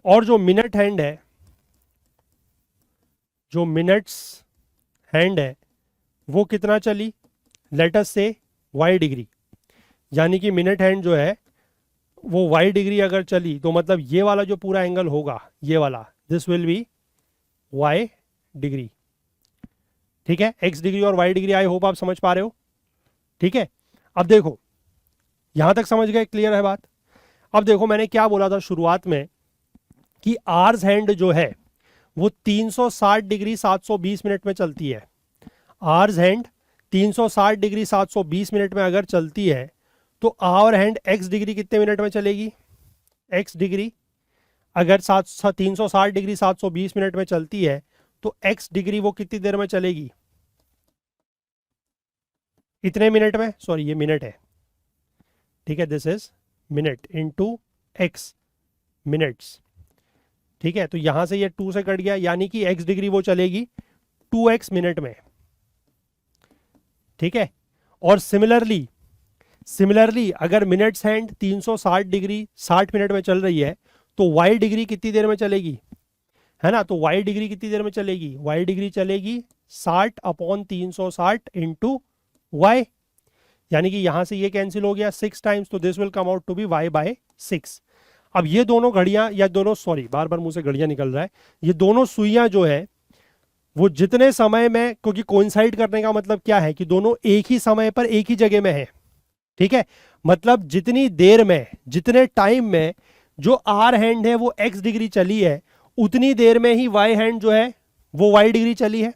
और जो मिनट हैंड है, जो मिनट्स हैंड है वो कितना चली, लेट अस से y डिग्री, यानी कि मिनट हैंड जो है वो y डिग्री अगर चली तो मतलब ये वाला जो पूरा एंगल होगा, ये वाला, this will B y degree. ठीक है, x डिग्री और y डिग्री, आई होप आप समझ पा रहे हो। ठीक है, अब देखो यहां तक समझ गए, क्लियर है बात। अब देखो मैंने क्या बोला था शुरुआत में कि आर्स हैंड जो है वो 360 डिग्री 720 मिनट में चलती है। आर्स हैंड 360 डिग्री 720 मिनट में अगर चलती है तो आवर हैंड x डिग्री कितने मिनट में चलेगी, x डिग्री अगर 360 डिग्री 720 मिनट में चलती है तो x डिग्री वो कितनी देर में चलेगी, इतने मिनट में, सॉरी ये मिनट है। ठीक है, this is minute into x, minutes. ठीक है, तो यहां से ये 2 से कट गया, यानी कि x डिग्री वो चलेगी 2x मिनट में। ठीक है, और सिमिलरली अगर मिनट्स हैंड 360 डिग्री 60 मिनट में चल रही है तो y डिग्री कितनी देर में चलेगी, है ना। तो y डिग्री कितनी देर में चलेगी, y डिग्री चलेगी 60 अपॉन 360 इंटू y, यानी कि यहां से ये कैंसिल हो गया 6 टाइम्स, तो this will come out to be y by 6। अब ये दोनों घड़ियां, या दोनों, सॉरी बार बार मुंह से घड़ियां निकल रहा है, ये दोनों सुइयां जो है वो जितने समय में, क्योंकि कोइंसाइड करने का मतलब क्या है कि दोनों एक ही समय पर एक ही जगह में है। ठीक है, मतलब जितनी देर में, जितने टाइम में जो आर हैंड है वो x डिग्री चली है, उतनी देर में ही y हैंड जो है वो y डिग्री चली है।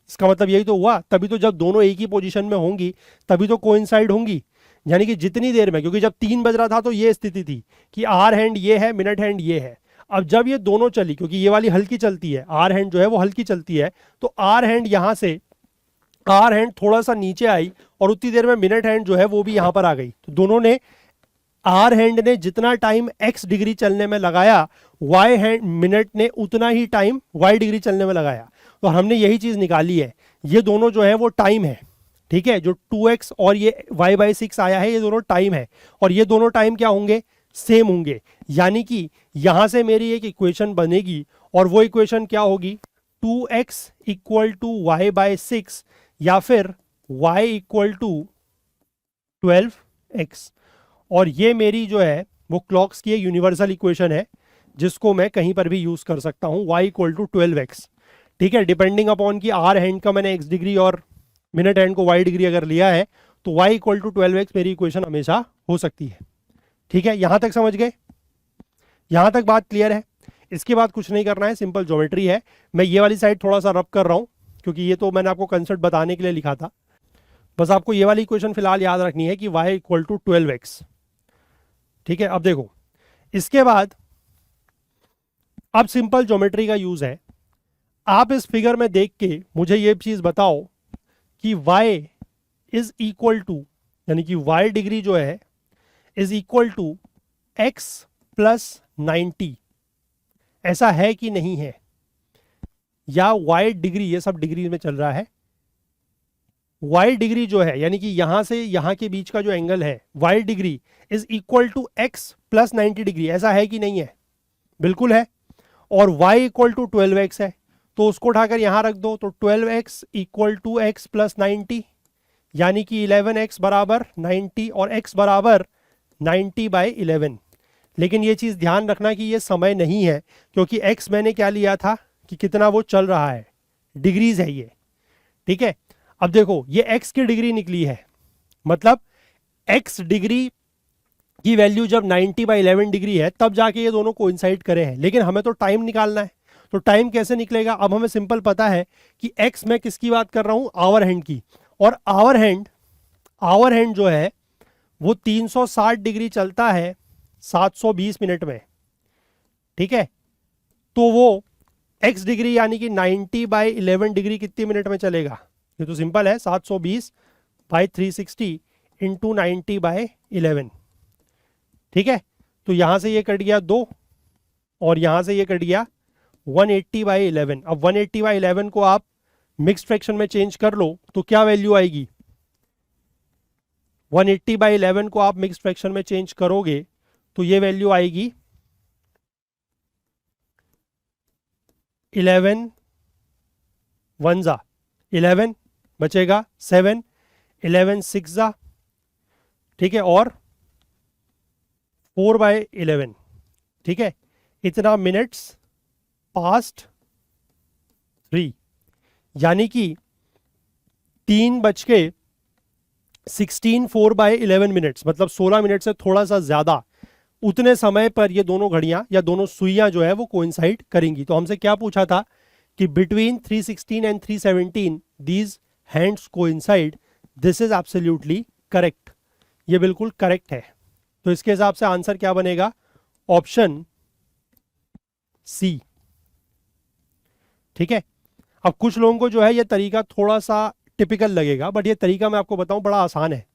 इसका मतलब यही तो हुआ, तभी तो जब दोनों एक ही पोजीशन में होंगी तभी तो कोइंसाइड होंगी। यानी कि जितनी देर में, क्योंकि जब 3 बज रहा था तो ये स्थिति थी कि आर हैंड ये है, मिनट हैंड ये है। अब जब ये दोनों चली, क्योंकि ये वाली हल्की चलती है, आर हैंड जो है वो हल्की चलती है, तो आर हैंड यहां से, आर हैंड थोड़ा सा नीचे आई और उतनी देर में मिनट हैंड जो है वो भी यहां पर आ गई, तो दोनों ने आर हैंड ने जितना टाइम एक्स डिग्री चलने में लगाया, वाई हैंड मिनट ने उतना ही टाइम वाई डिग्री चलने में लगाया। तो हमने यही चीज निकाली है, ये दोनों जो है वो टाइम है, ठीक है, जो 2x और ये y/6 आया है ये दोनों टाइम है, और ये दोनों टाइम क्या होंगे, सेम होंगे। यानी कि यहां से मेरी एक इक्वेशन बनेगी, और वो इक्वेशन क्या होगी, 2x इक्वल टू y/6 या फिर y इक्वल टू 12x। और ये मेरी जो है वो क्लॉक्स की यूनिवर्सल इक्वेशन है, जिसको मैं कहीं पर भी यूज कर सकता हूं, y इक्वल टू 12x, ठीक है। डिपेंडिंग अपॉन की आर हैंड का मैंने x डिग्री और मिनट हैंड को y डिग्री अगर लिया है, तो y इक्वल टू 12x मेरी इक्वेशन हमेशा हो सकती है, ठीक है। यहां तक समझ गए, यहां तक बात क्लियर है। इसके बाद कुछ नहीं करना है, सिंपल ज्योमेट्री है। मैं ये वाली साइड थोड़ा सा रब कर रहा हूं, क्योंकि ये तो मैंने आपको कंसेप्ट बताने के लिए लिखा था। बस आपको ये वाली इक्वेशन फिलहाल याद रखनी है कि y इक्वल टू 12x, ठीक है। अब देखो, इसके बाद अब सिंपल ज्योमेट्री का यूज है। आप इस फिगर में देख के मुझे ये चीज बताओ कि y इज इक्वल टू, यानी कि y डिग्री जो है is equal to x plus 90, ऐसा है कि नहीं है, या y डिग्री, ये सब डिग्री में चल रहा है, y डिग्री जो है यानी कि यहां से यहां के बीच का जो एंगल है y degree is equal to x plus 90 degree, ऐसा है कि नहीं है, बिल्कुल है। और y इक्वल टू 12x है, तो उसको उठाकर यहां रख दो, तो 12x equal to x plus 90, यानी कि 11x बराबर 90 और x बराबर 90/11। लेकिन ये चीज ध्यान रखना कि ये समय नहीं है, क्योंकि x मैंने क्या लिया था कि कितना वो चल रहा है, डिग्रीज है ये, ठीक है। अब देखो ये x की डिग्री निकली है, मतलब x डिग्री की वैल्यू जब 90/11 डिग्री है तब जाके ये दोनों कोइंसाइड करे हैं। लेकिन हमें तो टाइम निकालना है, तो टाइम कैसे निकलेगा, अब हमें सिंपल पता है कि x मैं किसकी बात कर रहा हूं, आवर हैंड की, और आवर हैंड जो है वो 360 डिग्री चलता है 720 मिनट में, ठीक है। तो वो x डिग्री यानी कि 90/11 डिग्री कितनी मिनट में चलेगा, ये तो सिंपल है, 720/360 इंटू 90/11, ठीक है। तो यहां से ये कट गया 2 और यहां से ये कट गया 180/11। अब 180/11 को आप मिक्स्ड फ्रैक्शन में चेंज कर लो तो क्या वैल्यू आएगी, 180/11 को आप मिक्स्ड फ्रैक्शन में चेंज करोगे तो ये वैल्यू आएगी 11 1 11 बचेगा 7, 11 6 ठीक है, और 4/11, ठीक है। इतना मिनट्स पास्ट 3, यानी कि 3:16 4/11 मिनट्स, मतलब 16 मिनट से थोड़ा सा ज्यादा, उतने समय पर ये दोनों घड़ियां या दोनों सुइयां जो है वो कोइंसाइड करेंगी। तो हमसे क्या पूछा था कि between 316 and 317 these hands coincide, this is absolutely correct, ये बिल्कुल करेक्ट है। तो इसके हिसाब से आंसर क्या बनेगा, ऑप्शन सी, ठीक है। अब कुछ लोगों को जो है ये तरीका थोड़ा सा टिपिकल लगेगा, बट ये तरीका मैं आपको बताऊं बड़ा आसान है,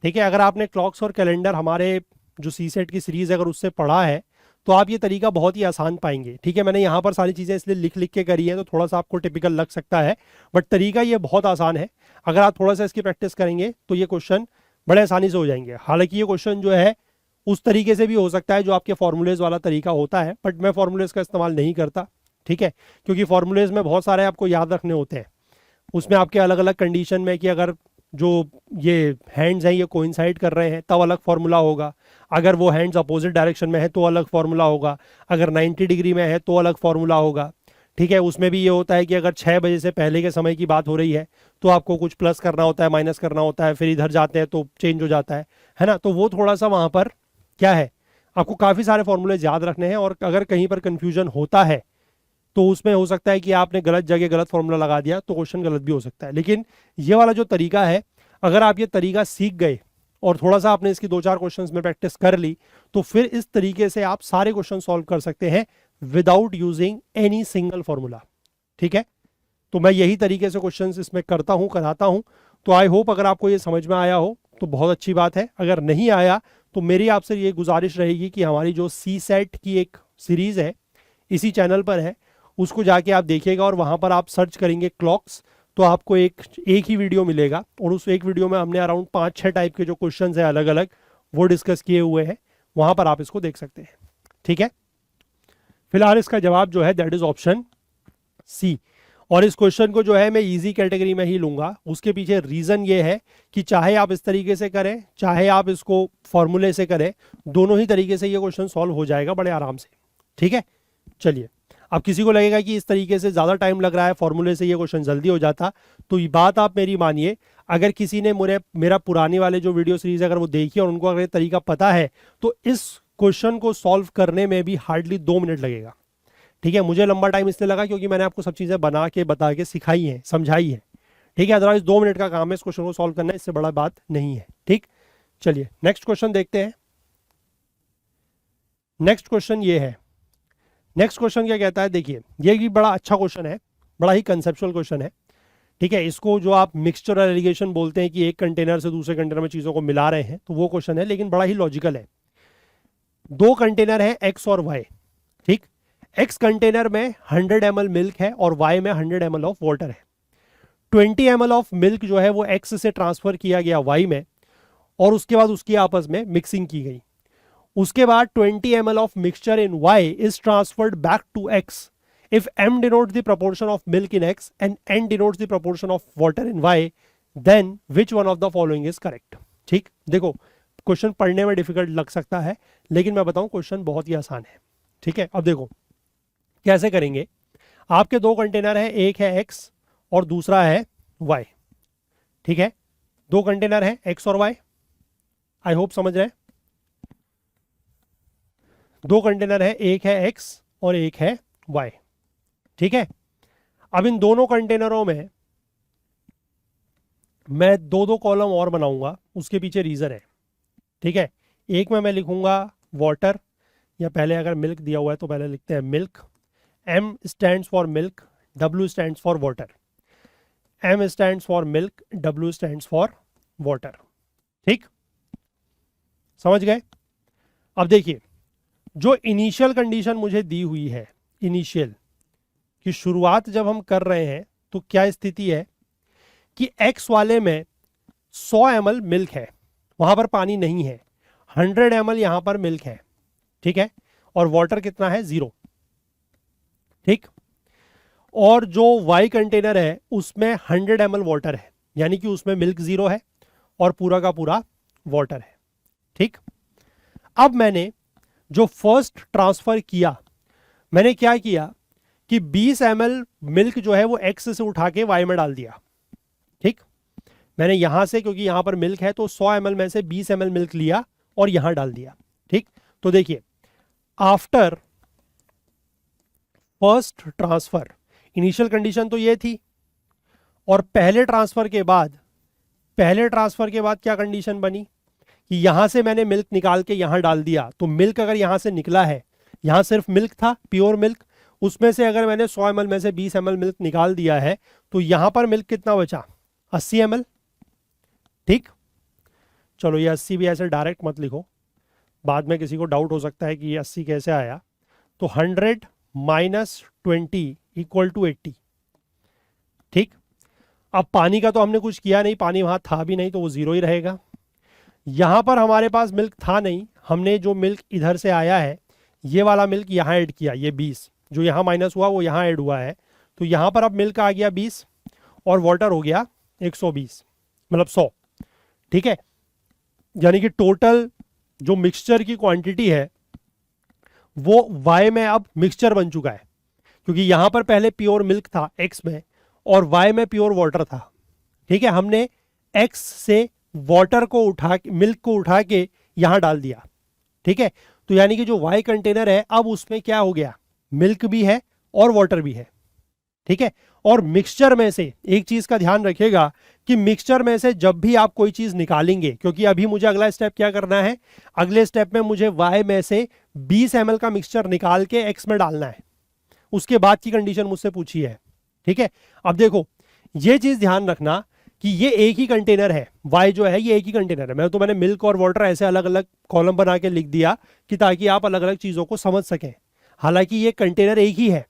ठीक है। अगर आपने क्लॉक्स और कैलेंडर हमारे जो सी सेट की सीरीज अगर उससे पढ़ा है तो आप ये तरीका बहुत ही आसान पाएंगे, ठीक है। मैंने यहाँ पर सारी चीज़ें इसलिए लिख लिख के करी है तो थोड़ा सा आपको टिपिकल लग सकता है, बट तरीका ये बहुत आसान है। अगर आप थोड़ा सा इसकी प्रैक्टिस करेंगे तो ये क्वेश्चन बड़े आसानी से हो जाएंगे। हालांकि ये क्वेश्चन जो है उस तरीके से भी हो सकता है जो आपके फॉर्मूलेज वाला तरीका होता है, बट मैं फॉर्मूलेज का इस्तेमाल नहीं करता, ठीक है, क्योंकि फॉर्मूलेज में बहुत सारे आपको याद रखने होते हैं। उसमें आपके अलग अलग कंडीशन में कि अगर जो ये हैंड्स हैं ये कोइंसाइड कर रहे हैं तब अलग फार्मूला होगा, अगर वो हैंड्स अपोजिट डायरेक्शन में है तो अलग फार्मूला होगा, अगर 90 डिग्री में है तो अलग फार्मूला होगा, ठीक है। उसमें भी ये होता है कि अगर 6 बजे से पहले के समय की बात हो रही है तो आपको कुछ प्लस करना होता है, माइनस करना होता है, फिर इधर जाते हैं तो चेंज हो जाता है ना। तो वो थोड़ा सा वहाँ पर क्या है, आपको काफ़ी सारे फॉर्मूले याद रखने हैं, और अगर कहीं पर कन्फ्यूजन होता है तो उसमें हो सकता है कि आपने गलत जगह गलत फॉर्मूला लगा दिया तो क्वेश्चन गलत भी हो सकता है। लेकिन ये वाला जो तरीका है, अगर आप ये तरीका सीख गए और थोड़ा सा आपने इसकी 2-4 क्वेश्चंस में प्रैक्टिस कर ली तो फिर इस तरीके से आप सारे क्वेश्चन सॉल्व कर सकते हैं without using any single formula, ठीक है। तो मैं यही तरीके से क्वेश्चंस इसमें कराता हूं। तो आई होप अगर आपको ये समझ में आया हो तो बहुत अच्छी बात है, अगर नहीं आया तो मेरी आपसे ये गुजारिश रहेगी कि हमारी जो सी सेट की एक सीरीज़ है इसी चैनल पर है, उसको जाके आप देखिएगा और वहाँ पर आप सर्च करेंगे क्लॉक्स, तो आपको एक ही वीडियो मिलेगा और उस एक वीडियो में हमने अराउंड 5-6 टाइप के जो क्वेश्चन है अलग अलग वो डिस्कस किए हुए हैं, वहाँ पर आप इसको देख सकते हैं। ठीक है, फिलहाल इसका जवाब जो है दैट इज ऑप्शन सी। और इस क्वेश्चन को जो है मैं इजी कैटेगरी में ही लूंगा। उसके पीछे रीजन ये है कि चाहे आप इस तरीके से करें चाहे आप इसको फॉर्मूले से करें, दोनों ही तरीके से ये क्वेश्चन सॉल्व हो जाएगा बड़े आराम से। ठीक है, चलिए, अब किसी को लगेगा कि इस तरीके से ज़्यादा टाइम लग रहा है, फॉर्मूले से ये क्वेश्चन जल्दी हो जाता, तो ये बात आप मेरी मानिए, अगर किसी ने मेरा पुराने वाले जो वीडियो सीरीज अगर वो देखी और उनको अगर ये तरीका पता है तो इस क्वेश्चन को सॉल्व करने में भी हार्डली 2 मिनट लगेगा। ठीक है, मुझे लंबा टाइम इसलिए लगा क्योंकि मैंने आपको सब चीज़ें बना के बता के सिखाई हैं, समझाई है। ठीक है, अदरवाइज 2 मिनट का काम है इस क्वेश्चन को सॉल्व करना, इससे बड़ा बात नहीं है। ठीक, चलिए नेक्स्ट क्वेश्चन देखते हैं। नेक्स्ट क्वेश्चन ये है, नेक्स्ट क्वेश्चन क्या कहता है, देखिए ये भी बड़ा अच्छा क्वेश्चन है, बड़ा ही कंसेप्चुअल क्वेश्चन है। ठीक है, इसको जो आप मिक्सचर और एलिगेशन बोलते हैं कि एक कंटेनर से दूसरे कंटेनर में चीज़ों को मिला रहे हैं, तो वो क्वेश्चन है, लेकिन बड़ा ही लॉजिकल है। 2 कंटेनर है एक्स और वाई। ठीक, एक्स कंटेनर में 100 ml मिल्क है और वाई में 100 ml ऑफ वाटर है। 20 ml ऑफ मिल्क जो है वो एक्स से ट्रांसफर किया गया वाई में और उसके बाद उसकी आपस में मिक्सिंग की गई। उसके बाद 20 ml of mixture in y is transferred back to x if m denotes the proportion of milk in x and n denotes the proportion of water in y, then which one of the following is correct। ठीक, देखो क्वेश्चन पढ़ने में डिफिकल्ट लग सकता है लेकिन मैं बताऊं क्वेश्चन बहुत ही आसान है। ठीक है, अब देखो कैसे करेंगे। आपके 2 कंटेनर है, एक है x और दूसरा है y। ठीक है, 2 कंटेनर है x और y, आई होप समझ रहे हैं। 2 कंटेनर है, एक है x और एक है y। ठीक है, अब इन दोनों कंटेनरों में मैं 2-2 कॉलम और बनाऊंगा, उसके पीछे रीजन है। ठीक है, एक में मैं लिखूंगा वाटर, या पहले अगर मिल्क दिया हुआ है तो पहले लिखते हैं milk. M stands for milk, W stands for water। M stands for milk, W stands for water। ठीक, समझ गए। अब देखिए जो इनिशियल कंडीशन मुझे दी हुई है, इनिशियल की शुरुआत जब हम कर रहे हैं तो क्या स्थिति है कि X वाले में 100 ml मिल्क है, वहां पर पानी नहीं है, 100 ml यहां पर मिल्क है। ठीक है, और वाटर कितना है, 0। ठीक, और जो Y कंटेनर है उसमें 100 ml वाटर है, यानी कि उसमें मिल्क 0 है और पूरा का पूरा वाटर है। ठीक, अब मैंने जो फर्स्ट ट्रांसफर किया, मैंने क्या किया कि 20 ml मिल्क जो है वो X से उठा के Y में डाल दिया। ठीक, मैंने यहां से, क्योंकि यहां पर मिल्क है तो 100 ml में से 20 ml मिल्क लिया और यहां डाल दिया। ठीक, तो देखिए after first transfer, initial condition तो ये थी, और पहले ट्रांसफर के बाद क्या कंडीशन बनी कि यहां से मैंने मिल्क निकाल के यहां डाल दिया, तो मिल्क अगर यहां से निकला है, यहां सिर्फ मिल्क था, प्योर मिल्क, उसमें से अगर मैंने 100 ml में से 20 ml मिल्क निकाल दिया है तो यहां पर मिल्क कितना बचा, 80 ml। ठीक, चलो ये 80 भी ऐसे डायरेक्ट मत लिखो, बाद में किसी को डाउट हो सकता है कि ये 80 कैसे आया। तो 100 माइनस 20 इक्वल टू 80। ठीक, अब पानी का तो हमने कुछ किया नहीं, पानी वहां था भी नहीं तो वो 0 ही रहेगा। यहां पर हमारे पास मिल्क था नहीं, हमने जो मिल्क इधर से आया है ये वाला मिल्क यहां ऐड किया, ये 20 जो यहां माइनस हुआ वो यहां ऐड हुआ है, तो यहां पर अब मिल्क आ गया 20 और वाटर हो गया 120, मतलब 100। ठीक है, यानी कि टोटल जो मिक्सचर की क्वांटिटी है वो Y में अब मिक्सचर बन चुका है, क्योंकि यहां पर पहले प्योर मिल्क था X में और Y में प्योर वाटर था। ठीक है, हमने X से वाटर को उठा के, मिल्क को उठा के यहां डाल दिया। ठीक है, तो यानी कि जो Y कंटेनर है अब उसमें क्या हो गया, मिल्क भी है और वाटर भी है। ठीक है, और मिक्सचर में से एक चीज का ध्यान रखिएगा कि मिक्सचर में से जब भी आप कोई चीज निकालेंगे, क्योंकि अभी मुझे अगला स्टेप क्या करना है, अगले स्टेप में मुझे Y में से 20 ml का मिक्सचर निकाल के X में डालना है, उसके बाद की कंडीशन मुझसे पूछी है। ठीक है, अब देखो ये चीज ध्यान रखना कि ये एक ही कंटेनर है, y जो है ये एक ही कंटेनर है। मैंने मिल्क और वाटर ऐसे अलग अलग कॉलम बना के लिख दिया कि ताकि आप अलग अलग चीजों को समझ सकें। हालांकि ये कंटेनर एक ही है।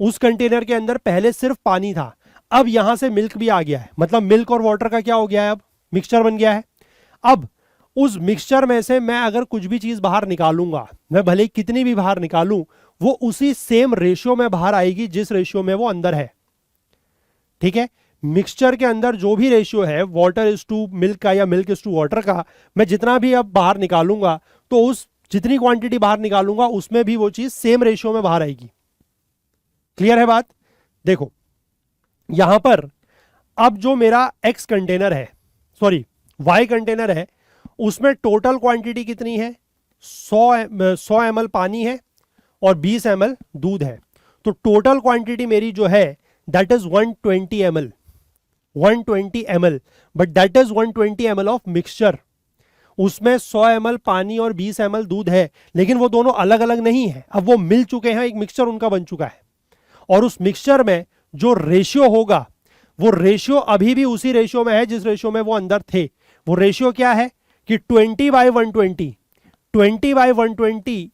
उस कंटेनर के अंदर पहले सिर्फ पानी था, अब यहां से मिल्क भी आ गया है, मतलब मिल्क और वाटर का क्या हो गया है, अब मिक्सचर बन गया है। अब उस मिक्सचर में से मैं अगर कुछ भी चीज बाहर निकालूंगा, मैं भले ही कितनी भी बाहर निकालूं, वो उसी सेम रेशियो में बाहर आएगी जिस रेशियो में वो अंदर है। ठीक है, मिक्सचर के अंदर जो भी रेशियो है वाटर इज टू मिल्क का या मिल्क इज टू वाटर का, मैं जितना भी अब बाहर निकालूंगा तो उस जितनी क्वांटिटी बाहर निकालूंगा उसमें भी वो चीज सेम रेशियो में बाहर आएगी। क्लियर है बात? देखो यहां पर अब जो मेरा एक्स कंटेनर है, सॉरी वाई कंटेनर है, उसमें टोटल क्वांटिटी कितनी है, 100 ml पानी है और 20 ml दूध है। तो टोटल क्वांटिटी मेरी जो है that is 120 ml, 120 ml, but that is 120 ml of mixture. उसमें 100 ml पानी और 20 ml दूध है, लेकिन वो दोनों अलग अलग नहीं है, अब वो मिल चुके हैं, एक मिक्सचर उनका बन चुका है। और उस मिक्सचर में जो रेशियो होगा वो रेशियो अभी भी उसी रेशियो में है जिस रेशियो में वो अंदर थे। वो रेशियो क्या है कि 20/120, 20/120,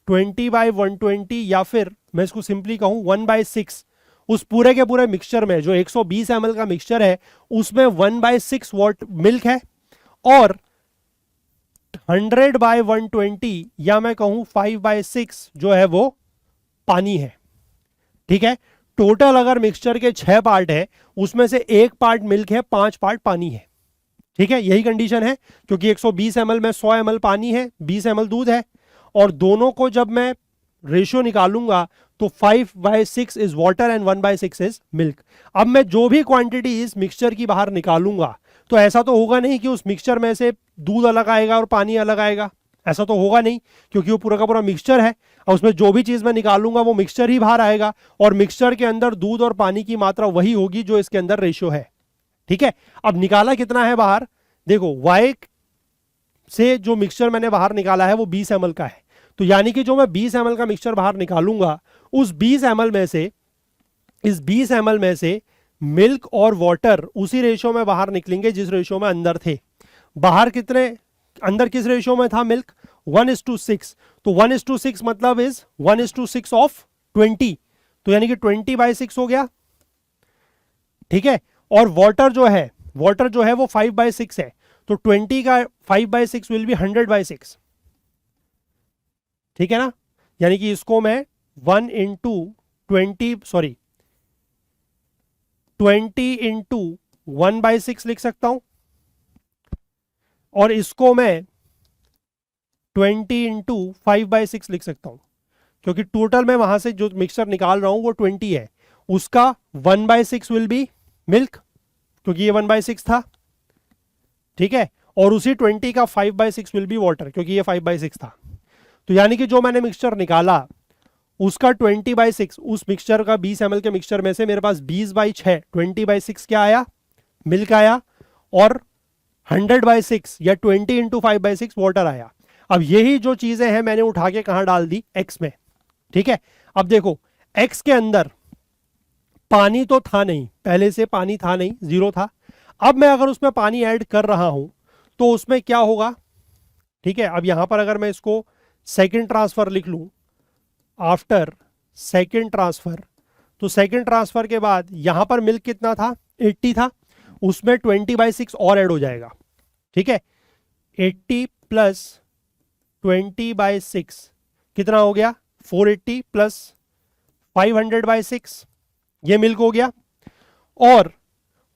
20/120, या फिर मैं इसको सिंपली कहूं 1/6। उस पूरे के पूरे मिक्सचर में जो 120 ml का मिक्सचर है उसमें 1/6 वॉट मिल्क है और 100/120 या मैं कहूं 5/6 जो है वो पानी है। ठीक है, टोटल अगर मिक्सचर के 6 पार्ट है उसमें से 1 पार्ट मिल्क है, 5 पार्ट पानी है। ठीक है, यही कंडीशन है, क्योंकि 120 ml में 100 ml पानी है, 20 ml दूध है, और दोनों को जब मैं रेशियो निकालूंगा तो 5/6 is water and 1/6 is milk. अब मैं जो भी क्वांटिटी इस मिक्सचर की बाहर निकालूंगा तो ऐसा तो होगा नहीं कि उस मिक्सचर में से दूध अलग आएगा और पानी अलग आएगा, ऐसा तो होगा नहीं, क्योंकि वो पूरा का पूरा मिक्सचर है और उसमें जो भी चीज मैं निकालूंगा वो मिक्सचर ही बाहर आएगा, और मिक्सचर के अंदर दूध और पानी की मात्रा वही होगी जो इसके अंदर रेशियो है। ठीक है, अब निकाला कितना है बाहर, देखो y से जो मिक्सचर मैंने बाहर निकाला है वो 20 ml का है, तो यानी कि जो मैं 20 ml का मिक्सचर बाहर निकालूंगा उस 20 ml में से, इस 20 ml में से मिल्क और वाटर उसी रेशियो में बाहर निकलेंगे जिस रेशियो में अंदर थे। बाहर कितने, अंदर किस रेशियो में था मिल्क, 1:6, तो 1:6 मतलब इज 1:6 ऑफ 20, तो यानी कि 20/6 हो गया। ठीक है, और वाटर जो है वो 5/6 है, तो 20 का 5/6 विल बी 100/6। ठीक है ना, यानी कि इसको मैं 20 into 1/6 लिख सकता हूं, और इसको मैं 20 into 5/6 लिख सकता हूं, क्योंकि टोटल में वहां से जो मिक्सचर निकाल रहा हूं वो 20 है, उसका 1/6 विल बी मिल्क, क्योंकि ये 1/6 था। ठीक है, और उसी 20 का 5/6 विल बी वाटर, क्योंकि ये 5/6 था। तो यानी कि जो मैंने मिक्सचर निकाला उसका 20/6, उस मिक्सचर का 20 ml के मिक्सचर में से मेरे पास 20/6, 20/6 क्या आया, मिल्क आया, और 100/6 या 20 into 5/6 वाटर आया। अब यही जो चीजें हैं मैंने उठा के कहां डाल दी, एक्स में। ठीक है, अब देखो एक्स के अंदर पानी तो था नहीं, पहले से पानी था नहीं, जीरो था। अब मैं अगर उसमें पानी ऐड कर रहा हूं तो उसमें क्या होगा। ठीक है, अब यहां पर अगर मैं इसको सेकंड ट्रांसफर लिख लूं, आफ्टर सेकंड ट्रांसफर, तो सेकंड ट्रांसफर के बाद यहां पर मिल्क कितना था, 80 था, उसमें 20/6 और ऐड हो जाएगा। ठीक है, 80 प्लस 20/6 कितना हो गया, 480 प्लस 500/6, ये मिल्क हो गया। और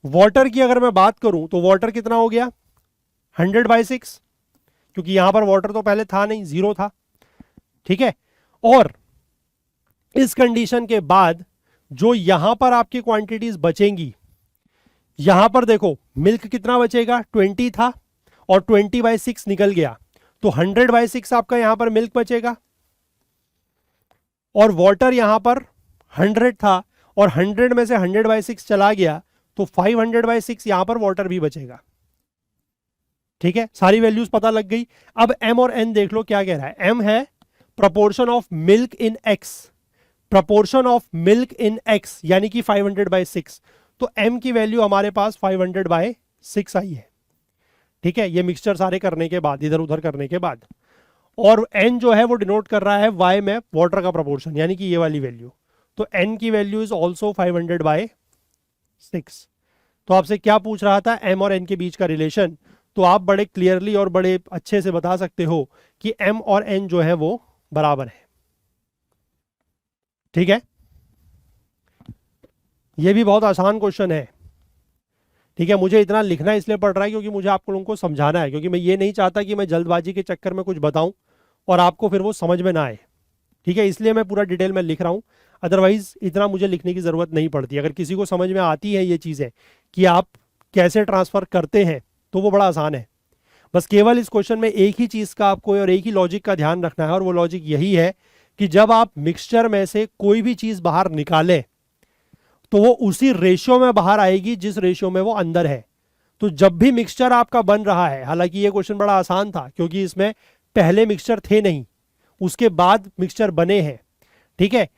वाटर की अगर मैं बात करूं तो वाटर कितना हो गया, 100/6, क्योंकि यहां पर वाटर तो पहले था नहीं, जीरो था। ठीक है, और इस कंडीशन के बाद जो यहां पर आपकी क्वांटिटीज बचेंगी, यहां पर देखो मिल्क कितना बचेगा, 20 था और 20/6 निकल गया, तो 100/6 आपका यहां पर मिल्क बचेगा, और वाटर यहां पर 100 था और 100 में से 100/6 चला गया, तो 500/6 यहां पर वाटर भी बचेगा। ठीक है, सारी वैल्यूज पता लग गई। अब m और n देख लो क्या कह रहा है। m है proportion of milk in x, proportion of milk in x यानी कि 500/6, तो m की वैल्यू हमारे पास 500/6 6 आई है, ठीक है, ये मिक्सचर सारे करने के बाद, इधर उधर करने के बाद। और n जो है वो डिनोट कर रहा है y में वाटर का प्रोपोर्शन, यानी कि ये वाली वैल्यू। तो n की वैल्यू इज ऑल्सो 500/6। तो आपसे क्या पूछ रहा था, m और n के बीच का रिलेशन। तो आप बड़े क्लियरली और बड़े अच्छे से बता सकते हो कि m और n जो है वो बराबर है, ठीक है। ये भी बहुत आसान क्वेश्चन है, ठीक है। मुझे इतना लिखना इसलिए पड़ रहा है क्योंकि मुझे आप लोगों को समझाना है, क्योंकि मैं ये नहीं चाहता कि मैं जल्दबाजी के चक्कर में कुछ बताऊं और आपको फिर वो समझ में ना आए, ठीक है। इसलिए मैं पूरा डिटेल में लिख रहा हूं, अदरवाइज इतना मुझे लिखने की जरूरत नहीं पड़ती। अगर किसी को समझ में आती है ये चीज़ें कि आप कैसे ट्रांसफर करते हैं तो वो बड़ा आसान है। बस केवल इस क्वेश्चन में एक ही चीज़ का आपको और एक ही लॉजिक का ध्यान रखना है, और वो लॉजिक यही है कि जब आप मिक्सचर में से कोई भी चीज़ बाहर निकालें तो वो उसी रेशियो में बाहर आएगी जिस रेशियो में वो अंदर है। तो जब भी मिक्सचर आपका बन रहा है, हालांकि ये क्वेश्चन बड़ा आसान था क्योंकि इसमें पहले मिक्सचर थे नहीं, उसके बाद मिक्सचर बने हैं, ठीक है।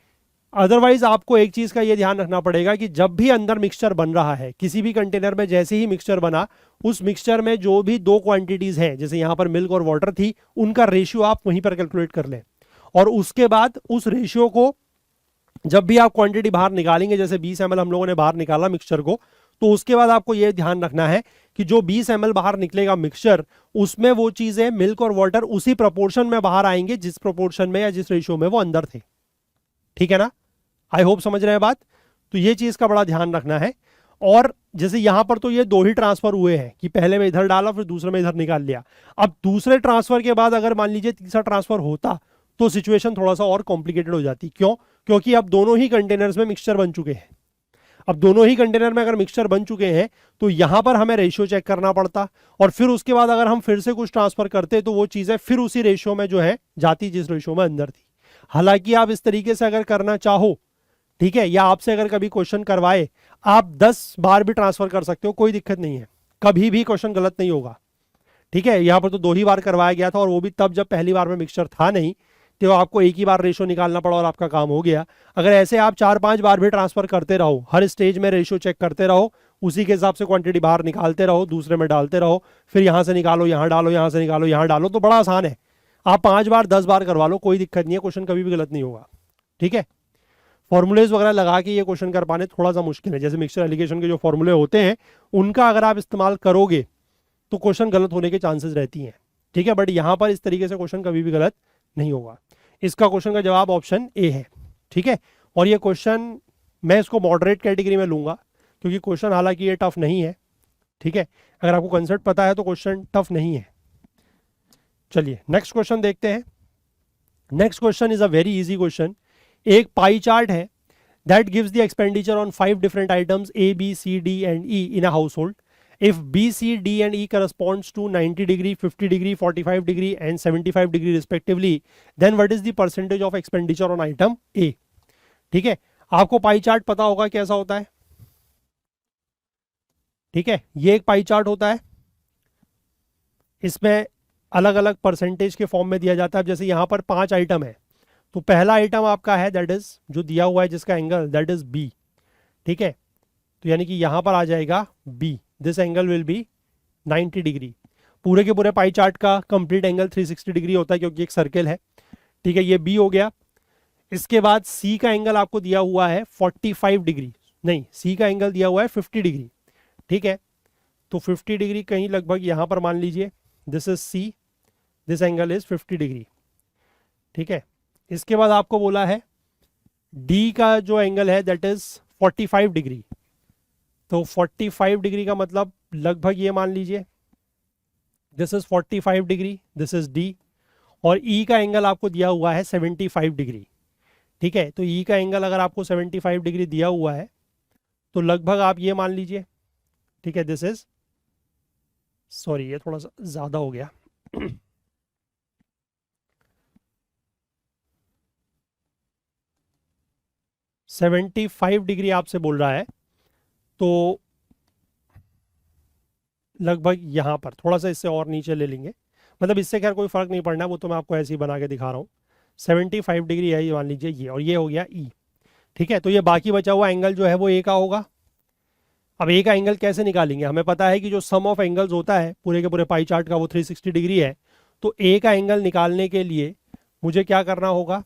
अदरवाइज आपको एक चीज का ये ध्यान रखना पड़ेगा कि जब भी अंदर मिक्सचर बन रहा है किसी भी कंटेनर में, जैसे ही मिक्सचर बना, उस मिक्सचर में जो भी दो क्वांटिटीज हैं, जैसे यहां पर मिल्क और वाटर थी, उनका रेशियो आप वहीं पर कैलकुलेट कर लें। और उसके बाद उस रेशियो को जब भी आप क्वांटिटी बाहर निकालेंगे, जैसे 20 ml हम लोगों ने बाहर निकाला मिक्सचर को, तो उसके बाद आपको यह ध्यान रखना है कि जो 20 ml बाहर निकलेगा मिक्सचर, उसमें वो चीजें मिल्क और वाटर उसी प्रोपोर्शन में बाहर आएंगे जिस प्रोपोर्शन में या जिस रेशियो में वो अंदर थे, ठीक है ना। आई होप समझ रहे हैं बात। तो ये चीज का बड़ा ध्यान रखना है। और जैसे यहां पर तो ये दो ही ट्रांसफर हुए हैं कि पहले में इधर डाला फिर दूसरे में इधर निकाल लिया। अब दूसरे ट्रांसफर के बाद अगर मान लीजिए तीसरा ट्रांसफर होता तो सिचुएशन थोड़ा सा और कॉम्प्लिकेटेड हो जाती। क्यों? क्योंकि अब दोनों ही कंटेनर्स में मिक्सचर बन चुके हैं। अब दोनों ही कंटेनर में अगर मिक्सचर बन चुके हैं तो यहां पर हमें रेशियो चेक करना पड़ता, और फिर उसके बाद अगर हम फिर से कुछ ट्रांसफर करते तो वो चीजें फिर उसी रेशियो में जो है जाती जिस रेशियो में अंदर थी। हालांकि आप इस तरीके से अगर करना चाहो, ठीक है, या आपसे अगर कभी क्वेश्चन करवाए, आप 10 बार भी ट्रांसफर कर सकते हो, कोई दिक्कत नहीं है, कभी भी क्वेश्चन गलत नहीं होगा, ठीक है। यहां पर तो 2 ही बार करवाया गया था, और वो भी तब जब पहली बार में मिक्सचर था नहीं, तो आपको एक ही बार रेशियो निकालना पड़ा और आपका काम हो गया। अगर ऐसे आप 4-5 बार भी ट्रांसफर करते रहो, हर स्टेज में रेशियो चेक करते रहो, उसी के हिसाब से क्वांटिटी बाहर निकालते रहो, दूसरे में डालते रहो, फिर यहां से निकालो यहां डालो, यहां से निकालो यहां डालो, तो बड़ा आसान है। आप 5 बार 10 बार करवा लो, कोई दिक्कत नहीं है, क्वेश्चन कभी भी गलत नहीं होगा, ठीक है। फॉर्मूलेज वगैरह लगा के ये क्वेश्चन कर पाने थोड़ा सा मुश्किल है, जैसे मिक्सचर एलिगेशन के जो फॉर्मूले होते हैं उनका अगर आप इस्तेमाल करोगे तो क्वेश्चन गलत होने के चांसेस रहती हैं, ठीक है। बट यहां पर इस तरीके से क्वेश्चन कभी भी गलत नहीं होगा। इसका क्वेश्चन का जवाब ऑप्शन ए है, ठीक है। और ये क्वेश्चन मैं इसको मॉडरेट कैटेगरी में लूंगा क्योंकि क्वेश्चन हालांकि ये टफ नहीं है, ठीक है। अगर आपको कंसेप्ट पता है तो क्वेश्चन टफ नहीं है। चलिए नेक्स्ट क्वेश्चन देखते हैं। Next question is a very easy question. एक पाई चार्ट है that gives the expenditure on 5 different items A, B, C, D and E in a household. If B, C, D and E corresponds to 90 degree, 50 degree, 45 degree and 75 degree respectively, then what is the percentage of expenditure on item A? ठीक है, आपको पाई चार्ट पता होगा कैसा होता है, ठीक है। ये एक पाई चार्ट होता है, इसमें अलग अलग परसेंटेज के फॉर्म में दिया जाता है। जैसे यहां पर 5 आइटम है, तो पहला आइटम आपका है दैट इज जो दिया हुआ है जिसका एंगल दैट इज बी, ठीक है। तो यानी कि यहां पर आ जाएगा B, this angle will be 90 degree. पूरे के पूरे पाई चार्ट का कंप्लीट एंगल 360 डिग्री होता है क्योंकि एक सर्कल है, ठीक है। ये बी हो गया। इसके बाद सी का एंगल आपको दिया हुआ है 45 डिग्री, नहीं सी का एंगल दिया हुआ है 50 डिग्री, ठीक है। तो 50 डिग्री कहीं लगभग यहां पर मान लीजिए this is C, this angle is 50 degree, ठीक है। इसके बाद आपको बोला है डी का जो एंगल है दैट इज 45 डिग्री। तो 45 डिग्री का मतलब लगभग ये मान लीजिए this is 45 degree, this is D. और ई का एंगल आपको दिया हुआ है 75 डिग्री, ठीक है। तो ई का एंगल अगर आपको 75 डिग्री दिया हुआ है तो लगभग आप ये मान लीजिए, ठीक है, दिस इज, सॉरी ये थोड़ा सा ज्यादा हो गया 75 डिग्री आपसे बोल रहा है, तो लगभग यहाँ पर थोड़ा सा इससे और नीचे ले लेंगे, मतलब इससे खैर कोई फर्क नहीं पड़ना, वो तो मैं आपको ऐसे ही बना के दिखा रहा हूँ। 75 डिग्री है ये मान लीजिए ये, और ये हो गया ई, ठीक है। तो ये बाकी बचा हुआ एंगल जो है वो ए का होगा। अब ए का एंगल कैसे निकालेंगे, हमें पता है कि जो सम ऑफ एंगल्स होता है पूरे के पूरे पाई चार्ट का वो 360 डिग्री है। तो ए का एंगल निकालने के लिए मुझे क्या करना होगा,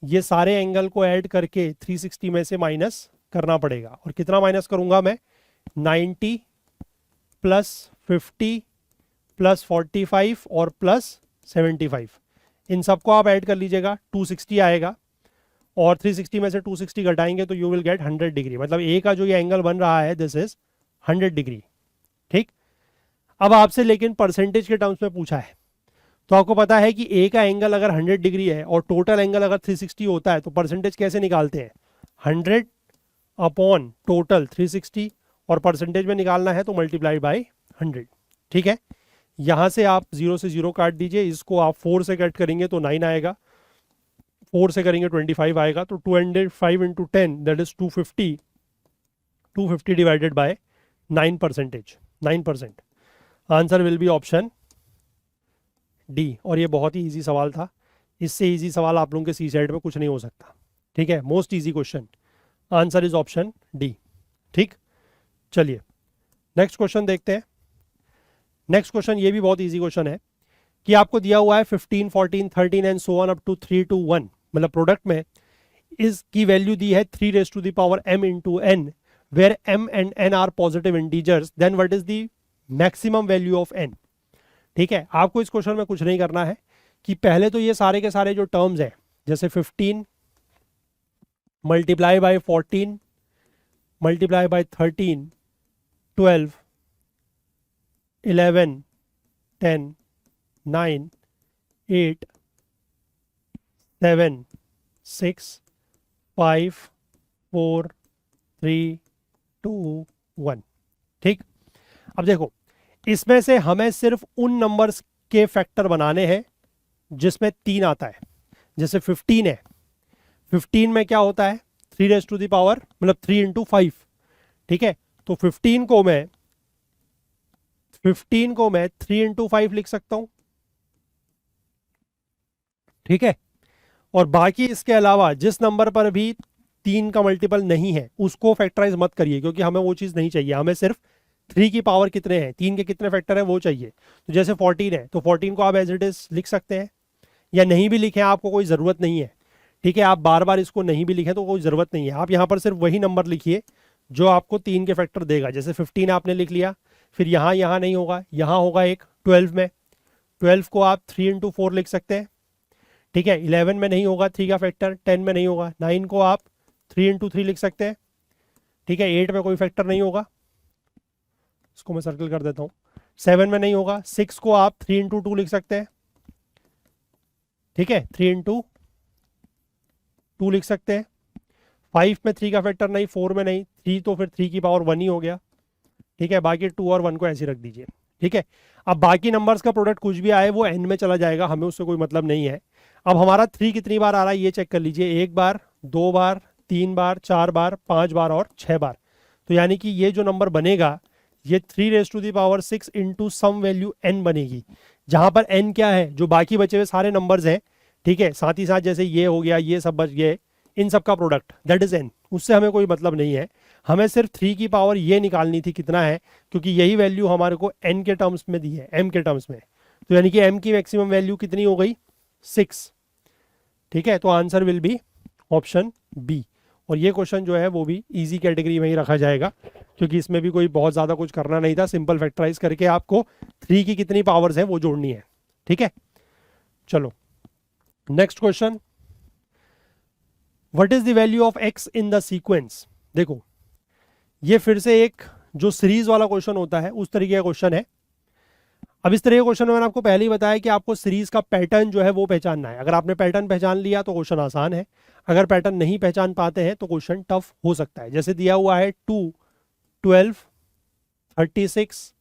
ये सारे एंगल को ऐड करके 360 में से माइनस करना पड़ेगा। और कितना माइनस करूंगा मैं, 90 प्लस 50 प्लस 45 और प्लस 75, इन सबको आप ऐड कर लीजिएगा, 260 आएगा। और 360 में से 260 घटाएंगे तो यू विल गेट 100 डिग्री। मतलब ए का जो ये एंगल बन रहा है दिस इज 100 डिग्री। ठीक, अब आपसे लेकिन परसेंटेज के टर्म्स में पूछा है, तो आपको पता है कि ए का एंगल अगर 100 डिग्री है और टोटल एंगल अगर 360 होता है तो परसेंटेज कैसे निकालते हैं, 100 अपॉन टोटल 360, और परसेंटेज में निकालना है तो मल्टीप्लाई बाय 100। ठीक है, यहां से आप 0 से 0 काट दीजिए, इसको आप 4 से कट करेंगे तो 9 आएगा, 4 से करेंगे 25 आएगा, तो 205 into 10 that is 250, 250 divided by 9%, 9%। Answer will be option D. और ये बहुत ही इजी सवाल था, इससे इजी सवाल आप लोगों के सी सेट में कुछ नहीं हो सकता। ठीक है, most easy question, answer is option D. ठीक, चलिए नेक्स्ट क्वेश्चन देखते हैं। नेक्स्ट क्वेश्चन ये भी बहुत इजी क्वेश्चन है कि आपको दिया हुआ है 15, 14, 13 and so on up to 3 to 1, मतलब प्रोडक्ट में इसकी वैल्यू दी है 3 raised to the power m into n, where m and n are positive integers, then what is the maximum value of n। ठीक है, आपको इस क्वेश्चन में कुछ नहीं करना है कि पहले तो ये सारे के सारे जो टर्म्स हैं, जैसे 15 मल्टीप्लाई बाय 14 मल्टीप्लाई बाय 13 12 11 10 9 8 7 6 5 4 3 2 1। ठीक, अब देखो इसमें से हमें सिर्फ उन नंबर्स के फैक्टर बनाने हैं जिसमें 3 आता है। जैसे 15 है, 15 में क्या होता है 3 raised to the power, मतलब 3 into 5। ठीक है, तो 15 को मैं 3 into 5 लिख सकता हूं। ठीक है, और बाकी इसके अलावा जिस नंबर पर भी 3 का मल्टीपल नहीं है उसको फैक्टराइज मत करिए, क्योंकि हमें वो चीज़ नहीं चाहिए। हमें सिर्फ 3 की पावर कितने हैं, 3 के कितने फैक्टर हैं वो चाहिए। तो जैसे 14 है तो 14 को आप एज इट इज लिख सकते हैं, या नहीं भी लिखें आपको कोई ज़रूरत नहीं है। ठीक है, आप बार बार इसको नहीं भी लिखें तो कोई ज़रूरत नहीं है, आप यहाँ पर सिर्फ वही नंबर लिखिए जो आपको 3 के फैक्टर देगा। जैसे 15 आपने लिख लिया, फिर यहाँ नहीं होगा, यहाँ होगा एक 12 में, 12 को आप 3 into 4 लिख सकते हैं। ठीक है, 11 में नहीं होगा 3 का फैक्टर, 10 में नहीं होगा, 9 को आप 3 into 3 लिख सकते हैं। ठीक है, 8 में कोई फैक्टर नहीं होगा, इसको मैं सर्कल कर देता हूँ। 7 में नहीं होगा, 6 को आप 3 into 2 लिख सकते हैं। ठीक है, 3 into 2 लिख सकते हैं। 5 में 3 का फैक्टर नहीं, 4 में नहीं, 3 तो फिर 3 की पावर 1 ही हो गया। ठीक है, बाकी 2 और 1 को ऐसे रख दीजिए। ठीक है, अब बाकी नंबर्स का प्रोडक्ट कुछ भी आए वो एन में चला जाएगा, हमें उससे कोई मतलब नहीं है। अब हमारा 3 कितनी बार आ रहा है ये चेक कर लीजिए, 1 बार, 2 बार, 3 बार, 4 बार, 5 बार और 6 बार। तो यानी कि ये जो नंबर बनेगा ये 3 raised to the power 6 into some value n बनेगी, जहां पर n क्या है, जो बाकी बचे हुए सारे नंबर्स हैं। ठीक है, साथ ही साथ जैसे ये हो गया, ये सब बच गए, इन सब का प्रोडक्ट दैट इज n, उससे हमें कोई मतलब नहीं है। हमें सिर्फ 3 की पावर ये निकालनी थी कितना है, क्योंकि यही वैल्यू हमारे को n के टर्म्स में दी है, m के टर्म्स में। तो यानी कि m की मैक्सिमम वैल्यू कितनी हो गई, 6। ठीक है, तो answer will be option B. और ये क्वेश्चन जो है वो भी इजी कैटेगरी में ही रखा जाएगा, क्योंकि इसमें भी कोई बहुत ज़्यादा कुछ करना नहीं था, सिंपल फैक्टराइज करके आपको 3 की कितनी पावर्स हैं वो जोड़नी है। ठीक है, चलो next question, what is the value of x in the sequence. देखो ये फिर से एक जो सीरीज वाला क्वेश्चन होता है उस तरीके का क्वेश्चन है। अब इस तरह के क्वेश्चन में मैंने आपको पहले ही बताया कि आपको सीरीज का पैटर्न जो है वो पहचानना है। अगर आपने पैटर्न पहचान लिया तो क्वेश्चन आसान है, अगर पैटर्न नहीं पहचान पाते हैं तो क्वेश्चन टफ हो सकता है। जैसे दिया हुआ है 2, 12, 36,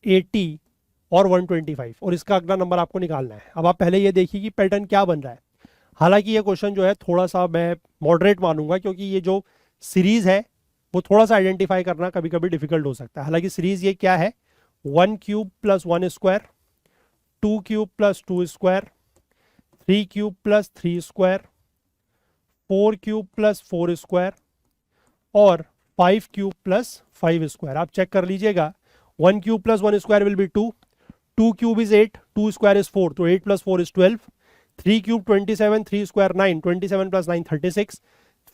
80 और 125, और इसका अगला नंबर आपको निकालना है। अब आप पहले ये देखिए कि पैटर्न क्या बन रहा है। हालांकि ये क्वेश्चन जो है थोड़ा सा मैं मॉडरेट मानूंगा, क्योंकि ये जो सीरीज है वो थोड़ा सा आइडेंटिफाई करना कभी कभी डिफिकल्ट हो सकता है। हालांकि सीरीज ये क्या है, 1 cube plus 1 square, 2 cube plus 2 square, 3 cube plus 3 square, 4 cube plus 4 square और 5 क्यूब प्लस 5 स्क्वायर। आप चेक कर लीजिएगा, 1 cube plus 1 square will be 2, 2 cube is 8, 2 square is 4, तो 8 plus 4 is 12, 3 cube 27, 3 square 9, 27 plus 9 36,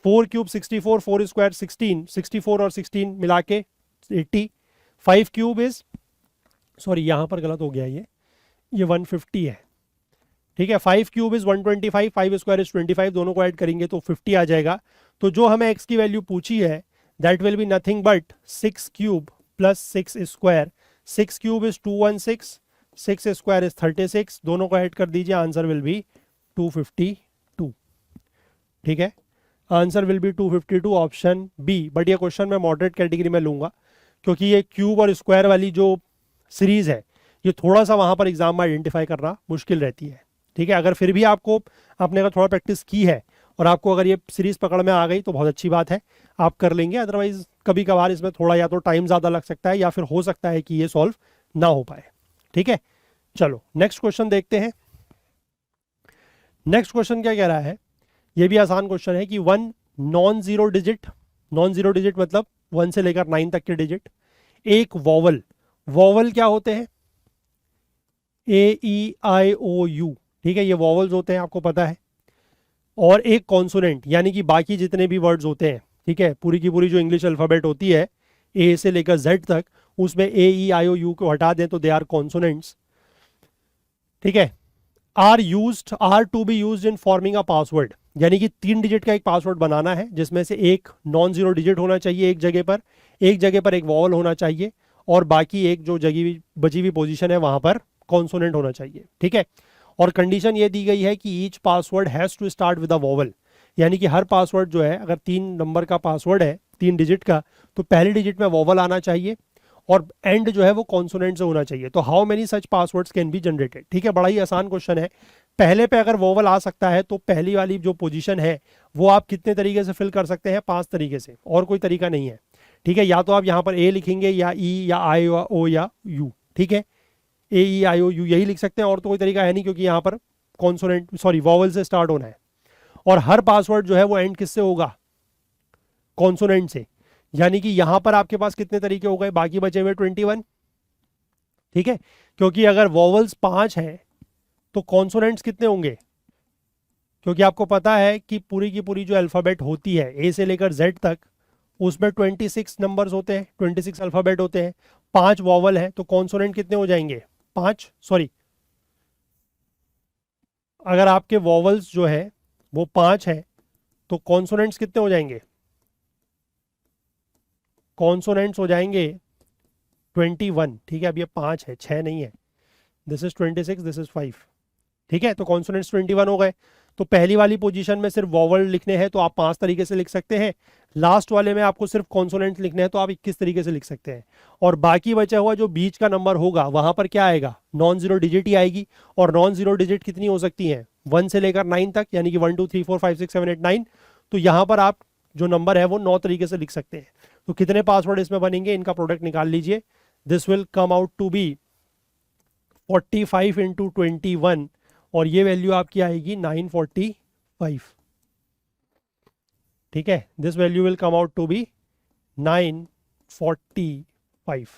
4 cube 64, 4 square 16, 64 और 16 मिला के 80, 5 क्यूब इज, सॉरी यहाँ पर गलत हो गया, ये 150 है, ठीक है। 5 क्यूब इज 125, 5 स्क्वायर इज 25, दोनों को ऐड करेंगे तो 50 आ जाएगा। तो जो हमें x की वैल्यू पूछी है that will be nothing but 6 cube plus 6 square. 6 cube is 216, 6 square is 36, दोनों को ऐड कर दीजिए, आंसर विल बी 252, ठीक है। Answer will be 252, option B. But ये क्वेश्चन मैं मॉडरेट कैटेगरी में लूंगा क्योंकि ये क्यूब और स्क्वायर वाली जो सीरीज है ये थोड़ा सा वहां पर एग्जाम में आइडेंटिफाई करना मुश्किल रहती है, ठीक है। अगर फिर भी आपको आपने अगर थोड़ा प्रैक्टिस की है और आपको अगर ये सीरीज पकड़ में आ गई तो बहुत अच्छी बात है, आप कर लेंगे। अदरवाइज कभी कभार इसमें थोड़ा या तो टाइम ज़्यादा लग सकता है या फिर हो सकता है कि ये सॉल्व ना हो पाए, ठीक है। चलो नेक्स्ट क्वेश्चन देखते हैं। नेक्स्ट क्वेश्चन क्या कह रहा है, ये भी आसान क्वेश्चन है कि वन नॉन जीरो डिजिट मतलब 1 से लेकर 9 तक के डिजिट, एक वॉवल क्या होते हैं, AEIOU, ठीक है, ये वॉवल्स होते हैं आपको पता है, और एक कॉन्सोनेंट यानी कि बाकी जितने भी वर्ड्स होते हैं, ठीक है, पूरी की पूरी जो इंग्लिश अल्फाबेट होती है A से लेकर Z तक, उसमें AEIOU को हटा दें तो दे आर कॉन्सोनेंट्स, ठीक है। Are to be used in forming a password, यानी कि 3 डिजिट का एक पासवर्ड बनाना है जिसमें से एक नॉन जीरो डिजिट होना चाहिए एक जगह पर एक वॉवल होना चाहिए और बाकी एक जो बची हुई पोजीशन है वहां पर कॉन्सोनेंट होना चाहिए, ठीक है। और कंडीशन ये दी गई है कि each password has to start with a vowel, यानी कि हर पासवर्ड जो है, अगर 3 नंबर का पासवर्ड है 3 डिजिट का, तो पहले डिजिट में वॉवल आना चाहिए और एंड जो है वो कॉन्सोनेंट से होना चाहिए। तो how many such passwords can be generated, ठीक है, बड़ा ही आसान क्वेश्चन है। पहले पे अगर वॉवल आ सकता है तो पहली वाली जो पोजीशन है वो आप कितने तरीके से फिल कर सकते हैं, 5 तरीके से, और कोई तरीका नहीं है, ठीक है। या तो आप यहाँ पर ए लिखेंगे या ई या आई या ओ या यू, ठीक है, AEIOU यही लिख सकते हैं, और तो कोई तरीका है नहीं क्योंकि यहाँ पर वॉवल से स्टार्ट होना है। और हर पासवर्ड जो है वो एंड किससे होगा, कॉन्सोनेंट से, यानी कि यहां पर आपके पास कितने तरीके हो गए, बाकी बचे हुए 21, ठीक है। क्योंकि अगर वॉवल्स 5 हैं तो कॉन्सोनेंट्स कितने होंगे, क्योंकि आपको पता है कि पूरी की पूरी जो अल्फाबेट होती है A से लेकर Z तक, उसमें 26 नंबर्स होते हैं, 26 अल्फाबेट होते हैं, 5 वॉवल है, तो कॉन्सोनेंट कितने हो जाएंगे, 5, अगर आपके वॉवल्स जो है वो 5 है तो कॉन्सोनेंट्स कितने हो जाएंगे, कॉन्सोनेंट्स हो जाएंगे 21, ठीक है। अब ये 5 है, 6 नहीं है, दिस इज 26, दिस इज 5, ठीक है। तो कॉन्सोनेंट्स 21 हो गए। तो पहली वाली पोजीशन में सिर्फ वॉवल लिखने हैं तो आप 5 तरीके से लिख सकते हैं, लास्ट वाले में आपको सिर्फ कॉन्सोनेंट लिखने हैं तो आप 21 तरीके से लिख सकते हैं, और बाकी बचा हुआ जो बीच का नंबर होगा वहां पर क्या आएगा, नॉन जीरो डिजिट ही आएगी। और नॉन जीरो डिजिट कितनी हो सकती है, 1 से लेकर 9 तक, यानी कि 1 2 3 4 5 6 7 8 9। तो यहां पर आप जो नंबर है वो 9 तरीके से लिख सकते हैं। तो कितने पासवर्ड इसमें बनेंगे, इनका प्रोडक्ट निकाल लीजिए, this will come out to be 45 into 21, और ये वैल्यू आपकी आएगी 945, ठीक है। This value will come out to be 945,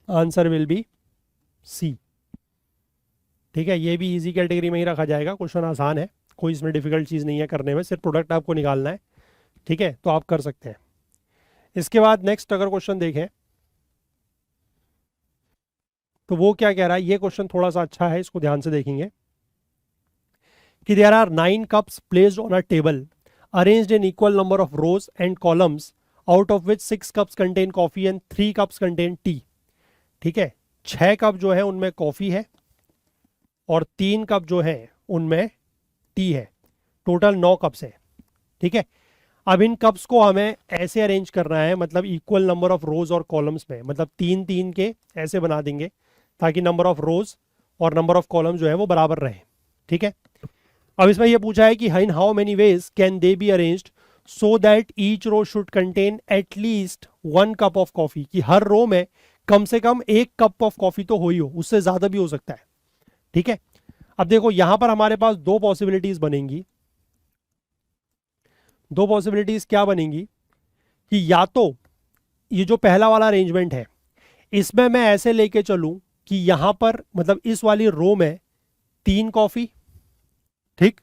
answer will be C, ठीक है। ये भी इजी कैटेगरी में ही रखा जाएगा, क्वेश्चन आसान है, कोई इसमें डिफिकल्ट चीज़ नहीं है करने में, सिर्फ प्रोडक्ट आपको निकालना है, ठीक है, तो आप कर सकते हैं। इसके बाद नेक्स्ट अगर क्वेश्चन देखें तो वो क्या कह रहा है, ये क्वेश्चन थोड़ा सा अच्छा है, इसको ध्यान से देखेंगे कि there are 9 cups placed on a table arranged in equal number of rows and columns, out of which 6 cups contain coffee and 3 cups contain tea, ठीक है। 6 कप जो है उनमें कॉफी है और 3 कप जो है उनमें टी है, टोटल 9 कप्स है, ठीक है। अब इन कप्स को हमें ऐसे अरेंज करना है, मतलब इक्वल नंबर ऑफ रोज और कॉलम्स में, मतलब 3 3 के ऐसे बना देंगे ताकि नंबर ऑफ रोज और नंबर ऑफ कॉलम जो है वो बराबर रहे, ठीक है। अब इसमें यह पूछा है कि in how many ways can they be arranged so that each row should contain at least 1 cup of coffee, कि हर रो में कम से कम 1 कप ऑफ कॉफी तो हो ही हो, उससे ज्यादा भी हो सकता है, ठीक है। अब देखो यहां पर हमारे पास 2 पॉसिबिलिटीज बनेंगी, दो पॉसिबिलिटीज क्या बनेंगी कि या तो ये जो पहला वाला अरेंजमेंट है इसमें मैं ऐसे लेके चलूं कि यहां पर मतलब इस वाली रो में 3 कॉफी, ठीक,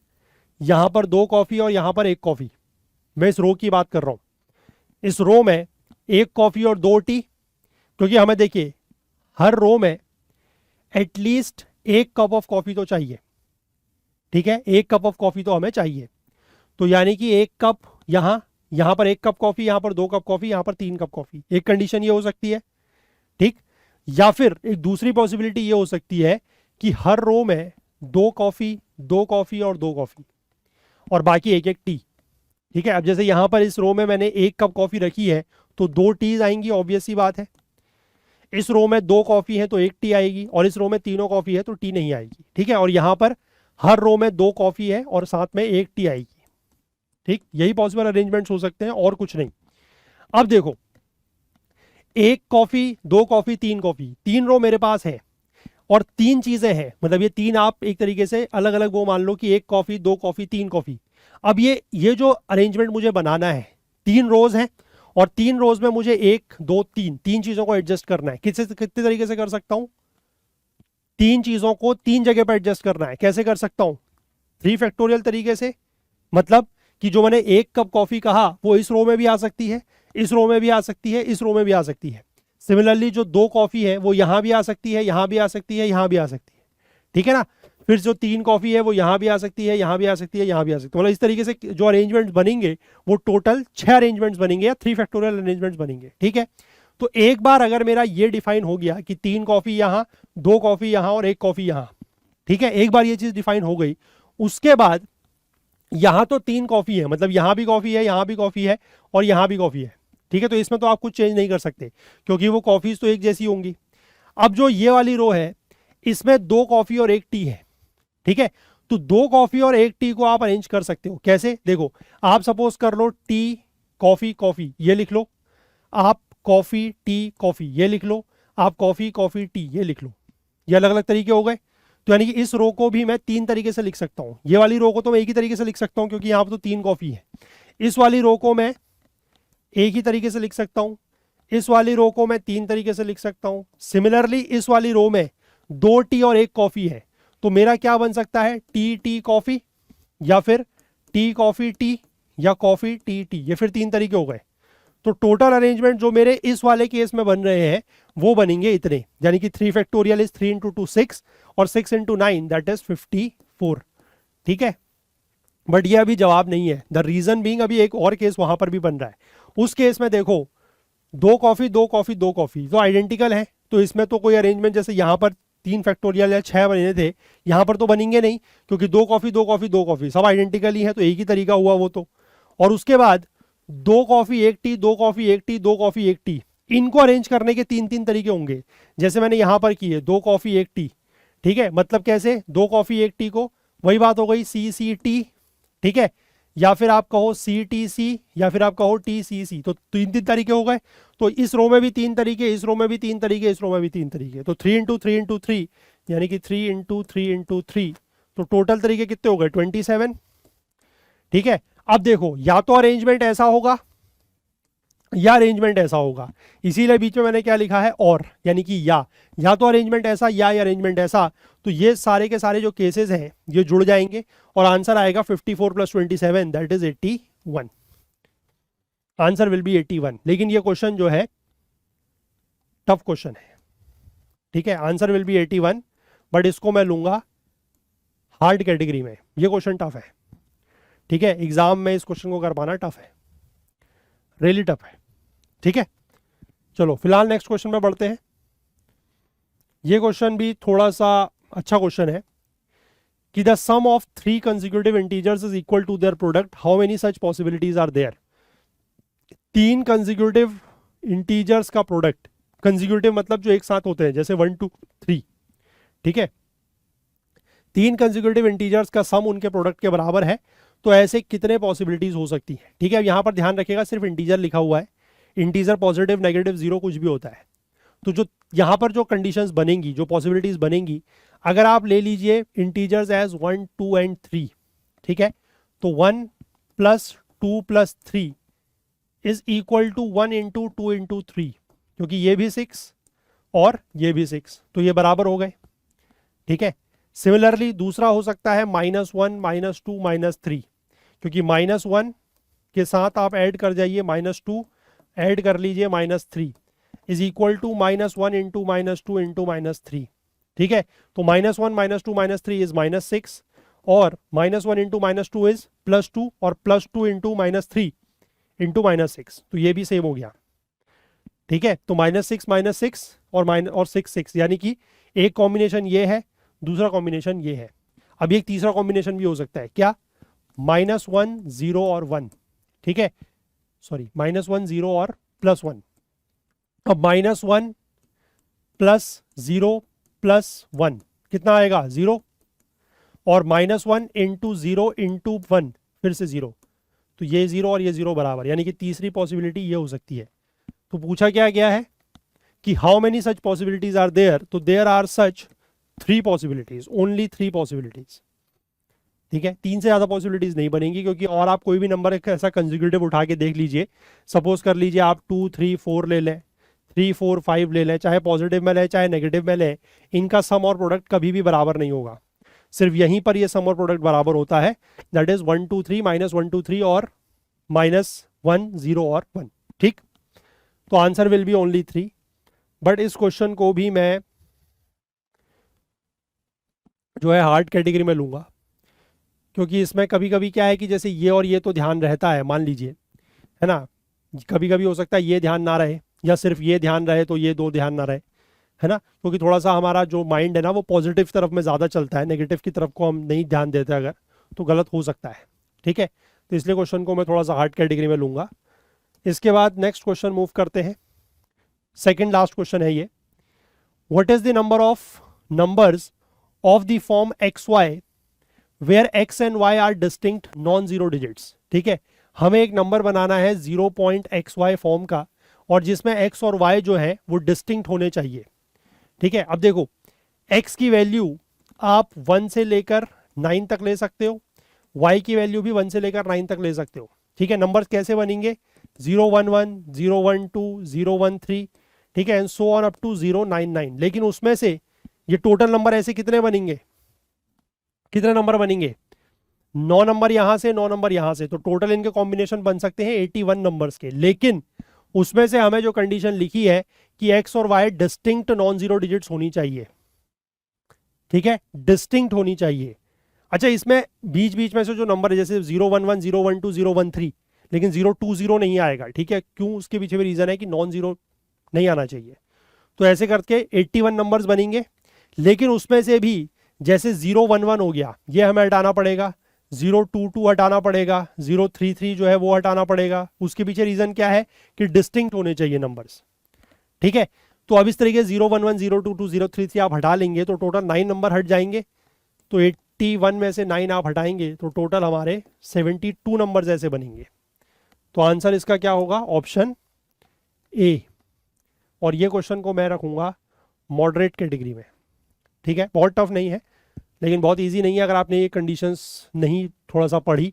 यहां पर 2 कॉफी और यहां पर 1 कॉफी। मैं इस रो की बात कर रहा हूं। इस रो में 1 कॉफी और 2 टी, क्योंकि हमें देखिए हर रो में एटलीस्ट 1 कप ऑफ कॉफी तो चाहिए, ठीक है, 1 कप ऑफ कॉफी तो हमें चाहिए। तो यानी कि 1 कप यहां पर 1 कप कॉफी, यहां पर 2 कप कॉफी, यहां पर 3 कप कॉफी। एक कंडीशन ये हो सकती है, ठीक। या फिर एक दूसरी पॉसिबिलिटी ये हो सकती है कि हर रो में 2 कॉफी, 2 कॉफी और 2 कॉफी और बाकी 1-1 टी, ठीक है। अब जैसे यहां पर इस रो में मैंने 1 कप कॉफी रखी है तो 2 टीज आएंगी, ऑब्वियस सी बात है। इस रो में 2 कॉफी है तो 1 टी आएगी, और इस रो में तीनों कॉफी है तो टी नहीं आएगी, ठीक है। और यहां पर हर रो में 2 कॉफी है और साथ में 1 टी आएगी, ठीक। यही पॉसिबल अरेंजमेंट्स हो सकते हैं और कुछ नहीं। अब देखो 1 कॉफी, 2 कॉफी, 3 कॉफी, 3 रो मेरे पास है और 3 चीजें हैं, मतलब ये 3 आप एक तरीके से अलग अलग वो मान लो कि 1 कॉफी, 2 कॉफी, 3 कॉफी। अब ये जो अरेंजमेंट मुझे बनाना है, 3 रोज है और 3 रोज में मुझे 1, 2, 3 चीजों को एडजस्ट करना है। कितने तरीके से कर सकता हूं? 3 चीजों को 3 जगह पर एडजस्ट करना है। कैसे कर सकता हूं? 3 फैक्टोरियल तरीके से, मतलब कि जो मैंने 1 कप कॉफी कहा वो इस रो में भी आ सकती है, इस रो में भी आ सकती है, इस रो में भी आ सकती है। सिमिलरली जो 2 कॉफी है वो यहां भी आ सकती है, यहां भी आ सकती है, यहां भी आ सकती है, ठीक है ना। फिर जो 3 कॉफी है वो यहां भी आ सकती है, यहां भी आ सकती है, यहां भी आ सकती है। मतलब इस तरीके से जो अरेंजमेंट्स बनेंगे वो टोटल 6 अरेंजमेंट्स बनेंगे या 3 फैक्टोरियल अरेंजमेंट्स बनेंगे, ठीक है। तो एक बार अगर मेरा ये डिफाइन हो गया कि 3 कॉफी यहां, 2 कॉफी यहां और 1 कॉफी यहां, ठीक है, एक बार ये चीज डिफाइन हो गई, उसके बाद यहां तो 3 कॉफी है, मतलब यहां भी कॉफी है, यहां भी कॉफी है और यहां भी कॉफी है, ठीक है। तो इसमें तो आप कुछ चेंज नहीं कर सकते क्योंकि वो कॉफीज तो एक जैसी होंगी। अब जो ये वाली रो है इसमें 2 कॉफी और 1 टी है, ठीक है। तो 2 कॉफी और 1 टी को आप अरेंज कर सकते हो। कैसे? देखो, आप सपोज कर लो टी कॉफी कॉफी ये लिख लो, आप कॉफी टी कॉफी ये लिख लो, आप कॉफी कॉफी टी ये लिख लो। ये अलग अलग तरीके हो गए। तो यानी कि इस रो को भी मैं 3 तरीके से लिख सकता हूं। ये वाली रो को तो मैं एक ही तरीके से लिख सकता हूं क्योंकि यहां पर तो 3 कॉफी है। इस वाली रो को मैं एक ही तरीके से लिख सकता हूं, इस वाली रो को मैं 3 तरीके से लिख सकता हूं। सिमिलरली इस वाली रो में 2 टी और 1 कॉफी है, तो मेरा क्या बन सकता है? टी टी कॉफी, या फिर टी कॉफी टी, या कॉफी टी टी। ये फिर 3 तरीके हो गए। तो टोटल अरेंजमेंट जो मेरे इस वाले केस में बन रहे हैं वो बनेंगे इतने, यानी कि 3 फैक्टोरियल इज 3 × 2 6 और 6 × 9 दैट इज 54, ठीक है। बट ये अभी जवाब नहीं है। द रीजन बीइंग अभी एक और केस वहां पर भी बन रहा है। उस केस में देखो 2 कॉफी 2 कॉफी 2 कॉफी तो आइडेंटिकल है, तो इसमें तो कोई अरेंजमेंट जैसे यहां पर 3 फैक्टोरियल या 6 बने थे, यहां पर तो बनेंगे नहीं क्योंकि 2 कॉफी 2 कॉफी 2 कॉफी सब आइडेंटिकल ही है, तो एक ही तरीका हुआ वो तो। और उसके बाद 2 coffee 1 T, 2 coffee 1 T, 2 coffee 1 T, इनको अरेंज करने के 3 तरीके होंगे जैसे मैंने यहां पर किए 2 कॉफी 1 टी, ठीक है। मतलब कैसे? 2 कॉफी 1 टी को वही बात हो गई सी सी टी, ठीक है, या फिर आप कहो सी टी सी, या फिर आप कहो टी सी सी। तो 3 तरीके हो गए। तो इस रो में भी 3 तरीके, इस रो में भी 3 तरीके, इस रो में भी 3 तरीके। तो 3 × 3 × 3 यानी कि 3 × 3 × 3, तो टोटल तरीके कितने हो गए? 27, ठीक है। अब देखो या तो अरेंजमेंट ऐसा होगा या अरेंजमेंट ऐसा होगा, इसीलिए बीच में मैंने क्या लिखा है? और, यानी कि या तो अरेंजमेंट ऐसा या अरेंजमेंट ऐसा। तो ये सारे के सारे जो केसेस हैं ये जुड़ जाएंगे और आंसर आएगा 54 + 27 that is 81। Answer will B 81। लेकिन ये क्वेश्चन जो है टफ क्वेश्चन है, ठीक है। आंसर विल बी 81, बट इसको मैं लूंगा हार्ड कैटेगरी में। ये क्वेश्चन टफ है, ठीक है। एग्जाम में इस क्वेश्चन को कर पाना टफ है, रियली टफ है, ठीक है। चलो फिलहाल नेक्स्ट क्वेश्चन में बढ़ते हैं। ये क्वेश्चन भी थोड़ा सा अच्छा क्वेश्चन है कि the sum of 3 consecutive integers is equal to their product, how many such possibilities are there. 3 consecutive integers का प्रोडक्ट, कंसेक्यूटिव मतलब जो एक साथ होते हैं जैसे 1 2 3, ठीक है। 3 कंसेक्यूटिव इंटीजर्स का सम उनके प्रोडक्ट के बराबर है, तो ऐसे कितने पॉसिबिलिटीज हो सकती है, ठीक है। अब यहां पर ध्यान रखिएगा सिर्फ इंटीजर लिखा हुआ है, इंटीजर पॉजिटिव नेगेटिव जीरो कुछ भी होता है। तो जो यहां पर जो कंडीशंस बनेंगी, जो पॉसिबिलिटीज बनेंगी, अगर आप ले लीजिए इंटीजर्स एज 1 2 एंड 3, ठीक है, तो 1 + 2 + 3 इज इक्वल टू 1 × 2 × 3, क्योंकि ये भी 6 और ये भी 6, तो ये बराबर हो गए। ठीक है, सिमिलरली दूसरा हो सकता है -1 -2 -3, क्योंकि -1 के साथ आप ऐड कर जाइए -2, ऐड कर लीजिए -3 इज इक्वल टू -1 × -2 × -3। ठीक है, तो -1 -2 -3 इज -6 और -1 × -2 इज +2 और +2 × -3 × -6, तो ये भी सेम हो गया। ठीक है, तो -6 और 6 6, यानी कि एक कॉम्बिनेशन ये है, दूसरा कॉम्बिनेशन ये है। अब एक तीसरा कॉम्बिनेशन भी हो सकता है, क्या? -1 0 और 1। ठीक है, सॉरी, -1 0 और +1। अब -1 + 0 + 1 कितना आएगा? 0, और -1 × 0 × 1 फिर से 0, तो ये 0 और ये 0 बराबर, यानी कि तीसरी पॉसिबिलिटी ये हो सकती है। तो पूछा क्या गया है कि how many such possibilities are there, तो there are such 3 possibilities, only 3 possibilities. ठीक है, 3 से ज्यादा पॉसिबिलिटीज नहीं बनेंगी, क्योंकि और आप कोई भी नंबर ऐसा कंसेक्यूटिव उठा के देख लीजिए, सपोज कर लीजिए आप 2 3 4 ले लें, 3 4 5 ले लें, चाहे पॉजिटिव में लें चाहे नेगेटिव में लें, इनका सम और प्रोडक्ट कभी भी बराबर नहीं होगा। सिर्फ यहीं पर ये सम और प्रोडक्ट बराबर होता है, दैट इज 1 2 3 -1 2 3 और -1 0 और 1। ठीक, तो answer will B only 3। But इस क्वेश्चन को भी मैं जो है हार्ड कैटेगरी में लूंगा, क्योंकि इसमें कभी कभी क्या है कि जैसे ये और ये तो ध्यान रहता है, मान लीजिए, है ना, कभी कभी हो सकता है ये ध्यान ना रहे, या सिर्फ ये ध्यान रहे तो ये दो ध्यान ना रहे, है ना, क्योंकि थोड़ा सा हमारा जो माइंड है ना वो पॉजिटिव तरफ में ज़्यादा चलता है, नेगेटिव की तरफ को हम नहीं ध्यान देते अगर, तो गलत हो सकता है। ठीक है, तो इसलिए क्वेश्चन को मैं थोड़ा सा हार्ड कैटेगरी में लूंगा। इसके बाद नेक्स्ट क्वेश्चन मूव करते हैं, सेकेंड लास्ट क्वेश्चन है ये, what is the number of numbers of the form XY where X and Y are distinct non zero digits. ठीक है, हमें एक नंबर बनाना है 0.XY फॉर्म का, और जिसमें X और Y जो है वो डिस्टिंक्ट होने चाहिए। ठीक है, अब देखो, X की वैल्यू आप 1 से लेकर 9 तक ले सकते हो, Y की वैल्यू भी 1 से लेकर 9 तक ले सकते हो। ठीक है, नंबर्स कैसे बनेंगे? 0 1 1 0 1 2 0 1 3, ठीक है, and so on up to 0 9 9। लेकिन उसमें से ये टोटल नंबर ऐसे कितने बनेंगे, कितने नंबर बनेंगे? 9 नंबर यहां से, 9 नंबर यहां से, तो टोटल इनके कॉम्बिनेशन बन सकते हैं 81 नंबर्स के। लेकिन उसमें से हमें जो कंडीशन लिखी है कि X और Y distinct non zero digits होनी चाहिए। ठीक है, डिस्टिंक्ट होनी चाहिए। अच्छा, इसमें बीच बीच में से जो नंबर है, जैसे 0 1 1 0 1 2 0 1 3, लेकिन 0 2 0 नहीं आएगा। ठीक है, क्यों? उसके पीछे भी रीजन है कि नॉन जीरो नहीं आना चाहिए। तो ऐसे करके 81 नंबर्स बनेंगे, लेकिन उसमें से भी जैसे 0 1 1 हो गया, ये हमें हटाना पड़ेगा, 0 2 2 हटाना पड़ेगा, 0 3 3 जो है वो हटाना पड़ेगा। उसके पीछे रीजन क्या है कि डिस्टिंक्ट होने चाहिए नंबर्स। ठीक है, तो अब इस तरीके 0 1 1 0 2 2 0 3 3 आप हटा लेंगे तो टोटल 9 नंबर हट जाएंगे। तो 81 में से 9 आप हटाएंगे तो टोटल हमारे 72 नंबर्स ऐसे बनेंगे। तो आंसर इसका क्या होगा? Option A. और ये क्वेश्चन को मैं रखूंगा मॉडरेट कैटेगरी में। ठीक है, बहुत टफ नहीं है, लेकिन बहुत इजी नहीं है। अगर आपने ये कंडीशंस नहीं थोड़ा सा पढ़ी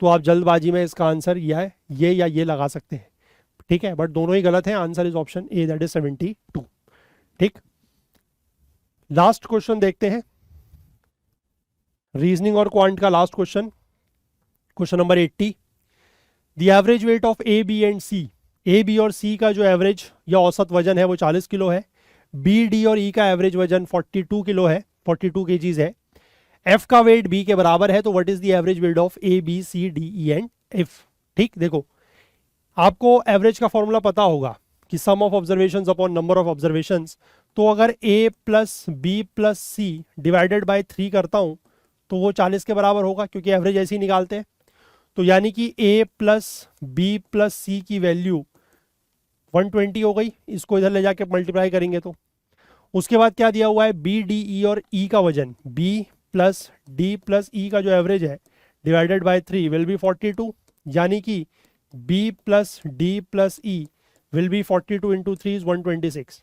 तो आप जल्दबाजी में इसका आंसर ये या ये लगा सकते हैं। ठीक है, बट दोनों ही गलत हैं। Answer is option A, that is 72। ठीक, लास्ट क्वेश्चन देखते हैं, रीजनिंग और क्वांट का last question, question number 80। The average weight of A B and C, A B और सी का जो एवरेज या औसत वजन है वो 40 किलो है। बी डी और ई का एवरेज वजन 42 किलो है, 42 केजीज है। एफ का वेट बी के बराबर है, तो what is the average weight of A B C D E and F. ठीक, देखो, आपको एवरेज का फॉर्मूला पता होगा कि sum of observations upon number of observations. तो अगर a plus B plus C divided by 3 करता हूं तो वो 40 के बराबर होगा, क्योंकि एवरेज ऐसे ही निकालते हैं। तो यानी कि a plus B plus C की वैल्यू 120 हो गई। इसको इधर ले जाके मल्टीप्लाई करेंगे तो उसके बाद क्या दिया हुआ है? बी डी ई और ई का वजन, b प्लस डी प्लस ई का जो एवरेज है डिवाइडेड बाय 3 विल बी 42, यानी कि b plus D plus E will be 42 into 3 is 126।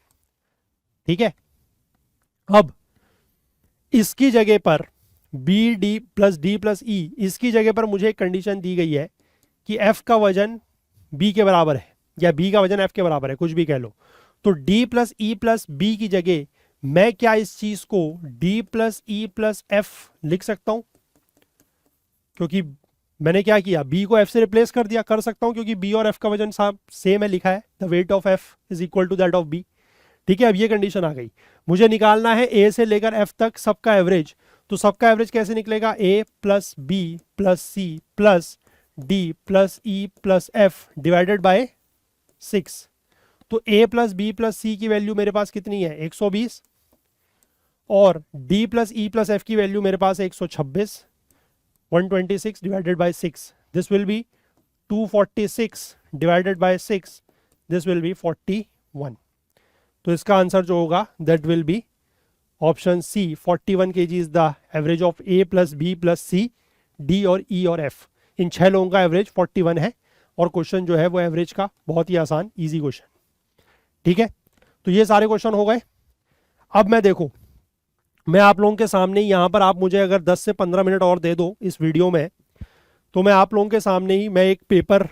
ठीक है, अब इसकी जगह पर B D plus D plus E, इसकी जगह पर मुझे एक कंडीशन दी गई है कि f का वजन b के बराबर है या b का वजन f के बराबर है, कुछ भी कह लो, तो d plus E plus B की जगह मैं क्या इस चीज को d plus E plus F लिख सकता हूं, क्योंकि मैंने क्या किया, b को f से रिप्लेस कर दिया, कर सकता हूं क्योंकि b और f का वजन सेम है, लिखा है the weight of f is equal to that of b। ठीक है, अब ये कंडीशन आ गई, मुझे निकालना है a से लेकर f तक सबका एवरेज। तो सबका एवरेज कैसे निकलेगा, a plus B plus C plus d plus E plus F divided by 6। तो a plus B plus C की वैल्यू मेरे पास कितनी है, 120, और d plus E plus F की वैल्यू मेरे पास है 126, 126 divided by 6, this will be 246 divided by 6, this will be 41। तो इसका आंसर जो होगा that will be option C, 41 kg is the average of A plus B plus C, D और ई और एफ। इन 6 लोगों का एवरेज 41 है, और क्वेश्चन जो है वो एवरेज का बहुत ही आसान इजी क्वेश्चन। ठीक है, तो ये सारे क्वेश्चन हो गए। अब मैं देखो, मैं आप लोगों के सामने यहाँ पर, आप मुझे अगर 10 से 15 मिनट और दे दो इस वीडियो में, तो मैं आप लोगों के सामने ही मैं एक पेपर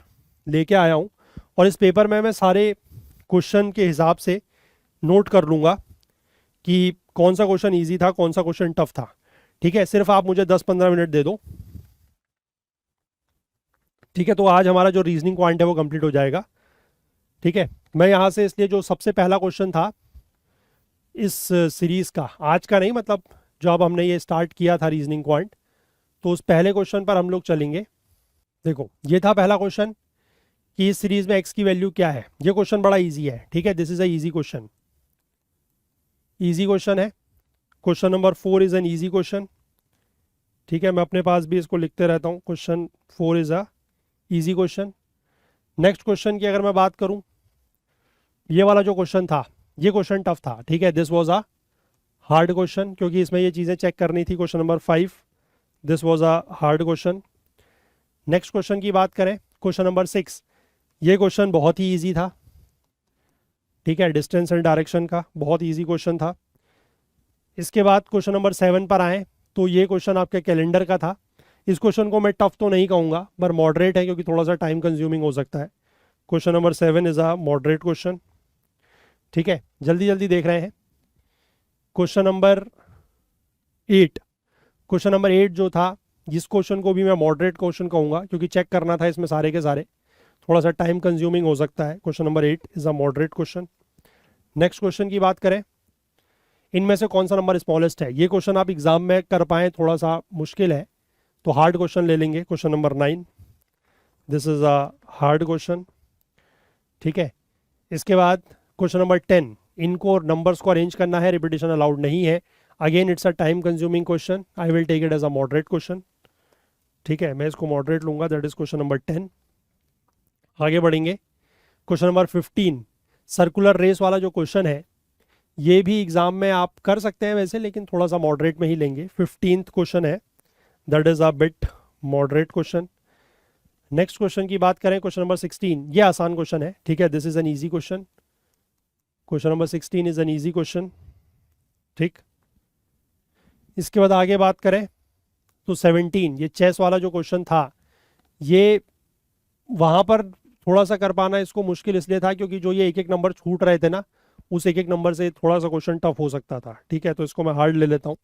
लेके आया हूँ, और इस पेपर में मैं सारे क्वेश्चन के हिसाब से नोट कर लूँगा कि कौन सा क्वेश्चन इजी था, कौन सा क्वेश्चन टफ था। ठीक है, सिर्फ आप मुझे 10-15 मिनट दे दो। ठीक है, तो आज हमारा जो रीजनिंग क्वांट है वो कंप्लीट हो जाएगा। ठीक है, मैं यहाँ से इसलिए जो सबसे पहला क्वेश्चन था इस सीरीज का, आज का नहीं, मतलब जब हमने ये स्टार्ट किया था रीजनिंग क्वांट, तो उस पहले क्वेश्चन पर हम लोग चलेंगे। देखो, ये था पहला क्वेश्चन कि इस सीरीज में x की वैल्यू क्या है। ये क्वेश्चन बड़ा इजी है। ठीक है, this is a easy question, easy question है। Question number 4 is an easy question. ठीक है, मैं अपने पास भी इसको लिखते रहता हूँ, question 4 is a easy question. Next question की अगर मैं बात करूँ, ये वाला जो क्वेश्चन था, ये क्वेश्चन टफ था। ठीक है, this was a hard question, क्योंकि इसमें ये चीज़ें चेक करनी थी। Question number 5, this was a hard question. Next question की बात करें, क्वेश्चन नंबर 6, ये क्वेश्चन बहुत ही ईजी था। ठीक है, डिस्टेंस एंड डायरेक्शन का बहुत ईजी क्वेश्चन था। इसके बाद क्वेश्चन नंबर 7 पर आए, तो ये क्वेश्चन आपके कैलेंडर का था। इस क्वेश्चन को मैं टफ तो नहीं कहूँगा, पर मॉडरेट है, क्योंकि थोड़ा सा टाइम कंज्यूमिंग हो सकता है। Question number 7 is a moderate question. ठीक है, जल्दी जल्दी देख रहे हैं। क्वेश्चन नंबर 8, क्वेश्चन नंबर 8 जो था, जिस क्वेश्चन को भी मैं मॉडरेट क्वेश्चन कहूँगा, क्योंकि चेक करना था इसमें सारे के सारे, थोड़ा सा टाइम कंज्यूमिंग हो सकता है। Question number 8 is a moderate question. Next question की बात करें, इनमें से कौन सा नंबर स्मॉलेस्ट है। ये क्वेश्चन आप एग्जाम में कर पाएँ थोड़ा सा मुश्किल है, तो हार्ड क्वेश्चन ले लेंगे। Question number 9, this is a hard question. ठीक है, इसके बाद क्वेश्चन नंबर 10, इनको नंबर्स को अरेंज करना है, रिपीटिशन अलाउड नहीं है। Again it's a time consuming question, I will take it as a moderate question. ठीक है, मैं इसको मॉडरेट लूंगा, दैट इज क्वेश्चन नंबर 10। आगे बढ़ेंगे, क्वेश्चन नंबर 15, सर्कुलर रेस वाला जो क्वेश्चन है, ये भी एग्जाम में आप कर सकते हैं वैसे, लेकिन थोड़ा सा मॉडरेट में ही लेंगे। 15th क्वेश्चन है, that is a bit moderate question. Next question की बात करें, क्वेश्चन नंबर 16, ये आसान क्वेश्चन है। ठीक है, this is an easy question. Question number 16 is an easy question. ठीक, इसके बाद आगे बात करें तो 17, ये चेस वाला जो क्वेश्चन था, ये वहाँ पर थोड़ा सा कर पाना इसको मुश्किल इसलिए था क्योंकि जो ये एक एक नंबर छूट रहे थे ना, उस एक एक नंबर से थोड़ा सा क्वेश्चन टफ हो सकता था। ठीक है, तो इसको मैं हार्ड ले लेता हूँ।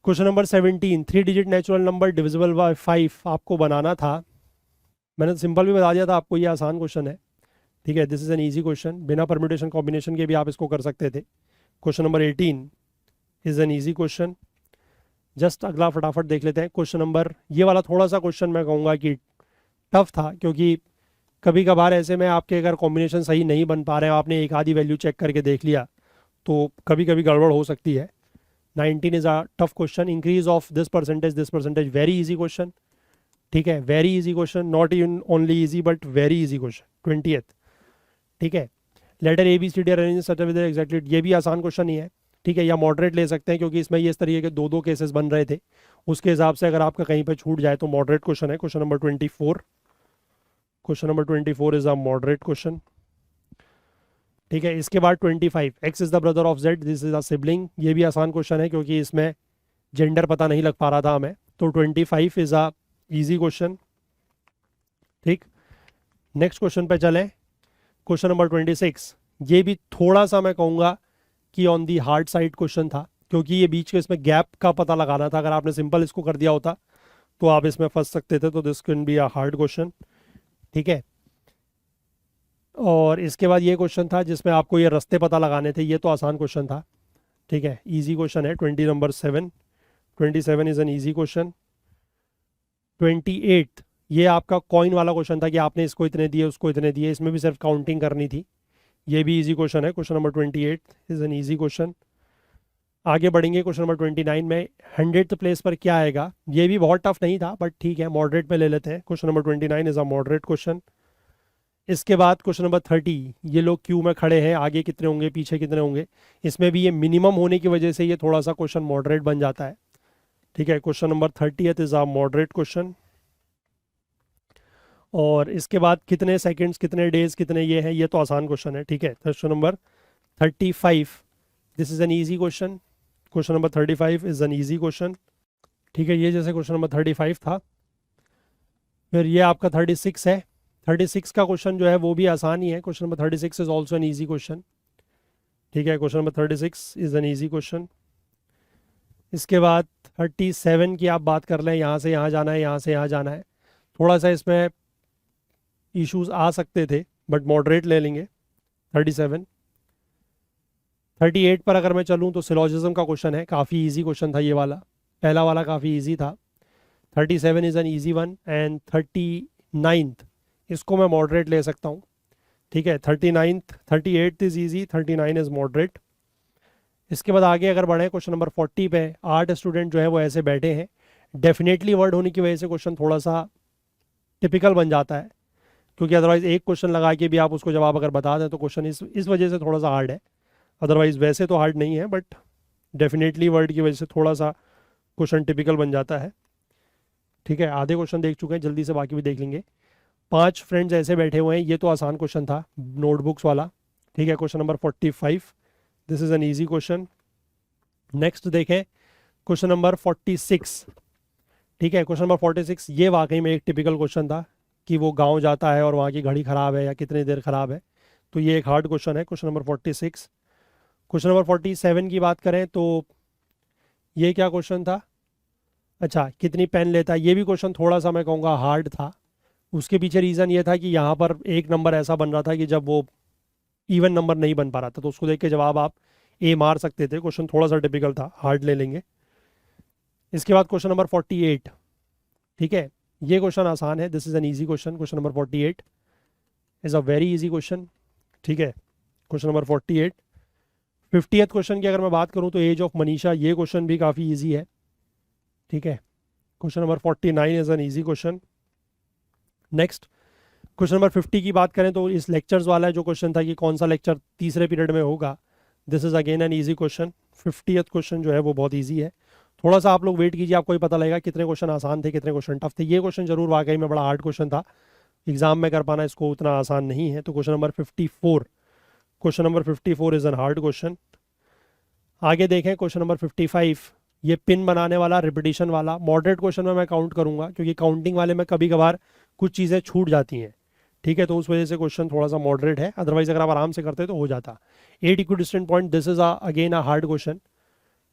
Question number 17, 3 digit natural number divisible by 5 आपको बनाना था। मैंने सिंपल भी बता दिया था आपको, ये आसान क्वेश्चन है। ठीक है, this is an easy question, बिना परम्यूटेशन कॉम्बिनेशन के भी आप इसको कर सकते थे। Question number 18 is an easy question. Just अगला फटाफट देख लेते हैं। क्वेश्चन नंबर, ये वाला थोड़ा सा क्वेश्चन मैं कहूँगा कि टफ था, क्योंकि कभी कभार ऐसे में आपके अगर कॉम्बिनेशन सही नहीं बन पा रहे हैं, आपने एक आधी वैल्यू चेक करके देख लिया, तो कभी कभी गड़बड़ हो सकती है। 19 is a tough question, increase of this percentage, very easy question. ठीक है, very easy question, not even only easy but very easy question. 20th, ठीक है, letter A B C D arrange such with exactly, ये भी आसान क्वेश्चन ही है। ठीक है, या मॉडरेट ले सकते हैं, क्योंकि इसमें ये इस तरीके के दो केसेस बन रहे थे, उसके हिसाब से अगर आपका कहीं पे छूट जाए तो मॉडरेट क्वेश्चन है। Question number 24, question number 24 is a moderate question. ठीक है, इसके बाद 25, x is the brother of Z, this is a sibling, ये भी आसान क्वेश्चन है क्योंकि इसमें जेंडर पता नहीं लग पा रहा था हमें। तो 25 इज अ इजी क्वेश्चन। ठीक, नेक्स्ट क्वेश्चन पे चलें। क्वेश्चन नंबर 26, ये भी थोड़ा सा मैं कहूँगा कि on the hard side question था, क्योंकि ये बीच के इसमें गैप का पता लगाना था। अगर आपने सिंपल इसको कर दिया होता तो आप इसमें फंस सकते थे, तो this can be a hard question. ठीक है, और इसके बाद ये क्वेश्चन था जिसमें आपको ये रास्ते पता लगाने थे, ये तो आसान क्वेश्चन था। ठीक है, इजी क्वेश्चन है। 27 इज एन इजी क्वेश्चन। 28 ये आपका कॉइन वाला क्वेश्चन था कि आपने इसको इतने दिए उसको इतने दिए, इसमें भी सिर्फ काउंटिंग करनी थी। ये भी इजी क्वेश्चन है। Question number 28 is an easy question. आगे बढ़ेंगे क्वेश्चन नंबर 29 में 100th प्लेस पर क्या आएगा। ये भी बहुत टफ नहीं था बट ठीक है, मॉडरेट में ले लेते हैं। Question number 29 is a moderate question. इसके बाद क्वेश्चन नंबर 30, ये लोग क्यू में खड़े हैं, आगे कितने होंगे पीछे कितने होंगे। इसमें भी ये मिनिमम होने की वजह से ये थोड़ा सा क्वेश्चन मॉडरेट बन जाता है। ठीक है, question number 30 is a moderate question. और इसके बाद कितने सेकंड्स कितने डेज कितने ये हैं, ये तो आसान क्वेश्चन है। ठीक है, question number 35 this is an easy question. Question number 35 is an easy question. ठीक है, ये जैसे क्वेश्चन नंबर 35 था, फिर ये आपका 36 है। 36 का क्वेश्चन जो है वो भी आसान ही है। Question number 36 is also an easy question. ठीक है, question number 36 is an easy question. इसके बाद 37 की आप बात कर लें, यहाँ से यहाँ जाना है, यहाँ से यहाँ जाना है, थोड़ा सा इसमें इश्यूज आ सकते थे बट मॉडरेट ले लेंगे। 37 38 पर अगर मैं चलूँ तो सिलोजिज्म का क्वेश्चन है, काफ़ी इजी क्वेश्चन था ये वाला, पहला वाला काफ़ी इजी था। 37 is an easy one. And 39 इसको मैं मॉडरेट ले सकता हूँ। ठीक है, 38 इज़ ईजी, 39 इज़ मॉडरेट। इसके बाद आगे अगर बढ़े क्वेश्चन नंबर 40 पे, 8 स्टूडेंट जो है वो ऐसे बैठे हैं। डेफिनेटली वर्ड होने की वजह से क्वेश्चन थोड़ा सा टिपिकल बन जाता है, क्योंकि अदरवाइज एक क्वेश्चन लगा के भी आप उसको जवाब अगर बता दें तो क्वेश्चन इस वजह से थोड़ा सा हार्ड है। अदरवाइज वैसे तो हार्ड नहीं है बट डेफिनेटली वर्ड की वजह से थोड़ा सा क्वेश्चन टिपिकल बन जाता है। ठीक है, आधे क्वेश्चन देख चुके हैं, जल्दी से बाकी भी देख लेंगे। 5 फ्रेंड्स ऐसे बैठे हुए हैं, ये तो आसान क्वेश्चन था नोटबुक्स वाला। ठीक है, question number 45 this is an easy question. Next देखें क्वेश्चन नंबर 46। ठीक है, क्वेश्चन नंबर 46 ये वाकई में एक टिपिकल क्वेश्चन था कि वो गांव जाता है और वहाँ की घड़ी ख़राब है या कितनी देर ख़राब है, तो ये एक हार्ड क्वेश्चन है। Question number 46। क्वेश्चन नंबर 47 की बात करें तो ये क्या क्वेश्चन था, अच्छा कितनी पेन लेता है, ये भी क्वेश्चन थोड़ा सा मैं कहूँगा हार्ड था। उसके पीछे रीज़न ये था कि यहाँ पर एक नंबर ऐसा बन रहा था कि जब वो इवन नंबर नहीं बन पा रहा था, तो उसको देख के जवाब आप ए मार सकते थे। क्वेश्चन थोड़ा सा टिपिकल था, हार्ड ले लेंगे। इसके बाद क्वेश्चन नंबर 48। ठीक है, ये क्वेश्चन आसान है, this is an easy question. Question number 48 is a very easy question. ठीक है, क्वेश्चन नंबर 48। 50th क्वेश्चन की अगर मैं बात करूं तो एज ऑफ मनीषा, ये क्वेश्चन भी काफ़ी इजी है। ठीक है, question number 49 is an easy question. Next question number 50 की बात करें तो इस लेक्चर्स वाला जो क्वेश्चन था कि कौन सा लेक्चर तीसरे पीरियड में होगा, this is again an easy question. 50th question जो है वो बहुत ईजी है। थोड़ा सा आप लोग वेट कीजिए, आपको ही पता लगेगा कितने क्वेश्चन आसान थे कितने क्वेश्चन टफ थे। ये क्वेश्चन जरूर वाकई में बड़ा हार्ड क्वेश्चन था, एग्जाम में कर पाना इसको उतना आसान नहीं है। तो question number 54, question number 54 is an hard question. आगे देखें क्वेश्चन नंबर 55, ये पिन बनाने वाला रिपीटिशन वाला मॉडरेट क्वेश्चन में मैं काउंट करूंगा, क्योंकि काउंटिंग वाले में कभी कभार कुछ चीज़ें छूट जाती हैं। ठीक है, तो उस वजह से क्वेश्चन थोड़ा सा मॉडरेट है, अदरवाइज अगर आप आराम से करते तो हो जाता। 8 equidistant point, this is again a hard question.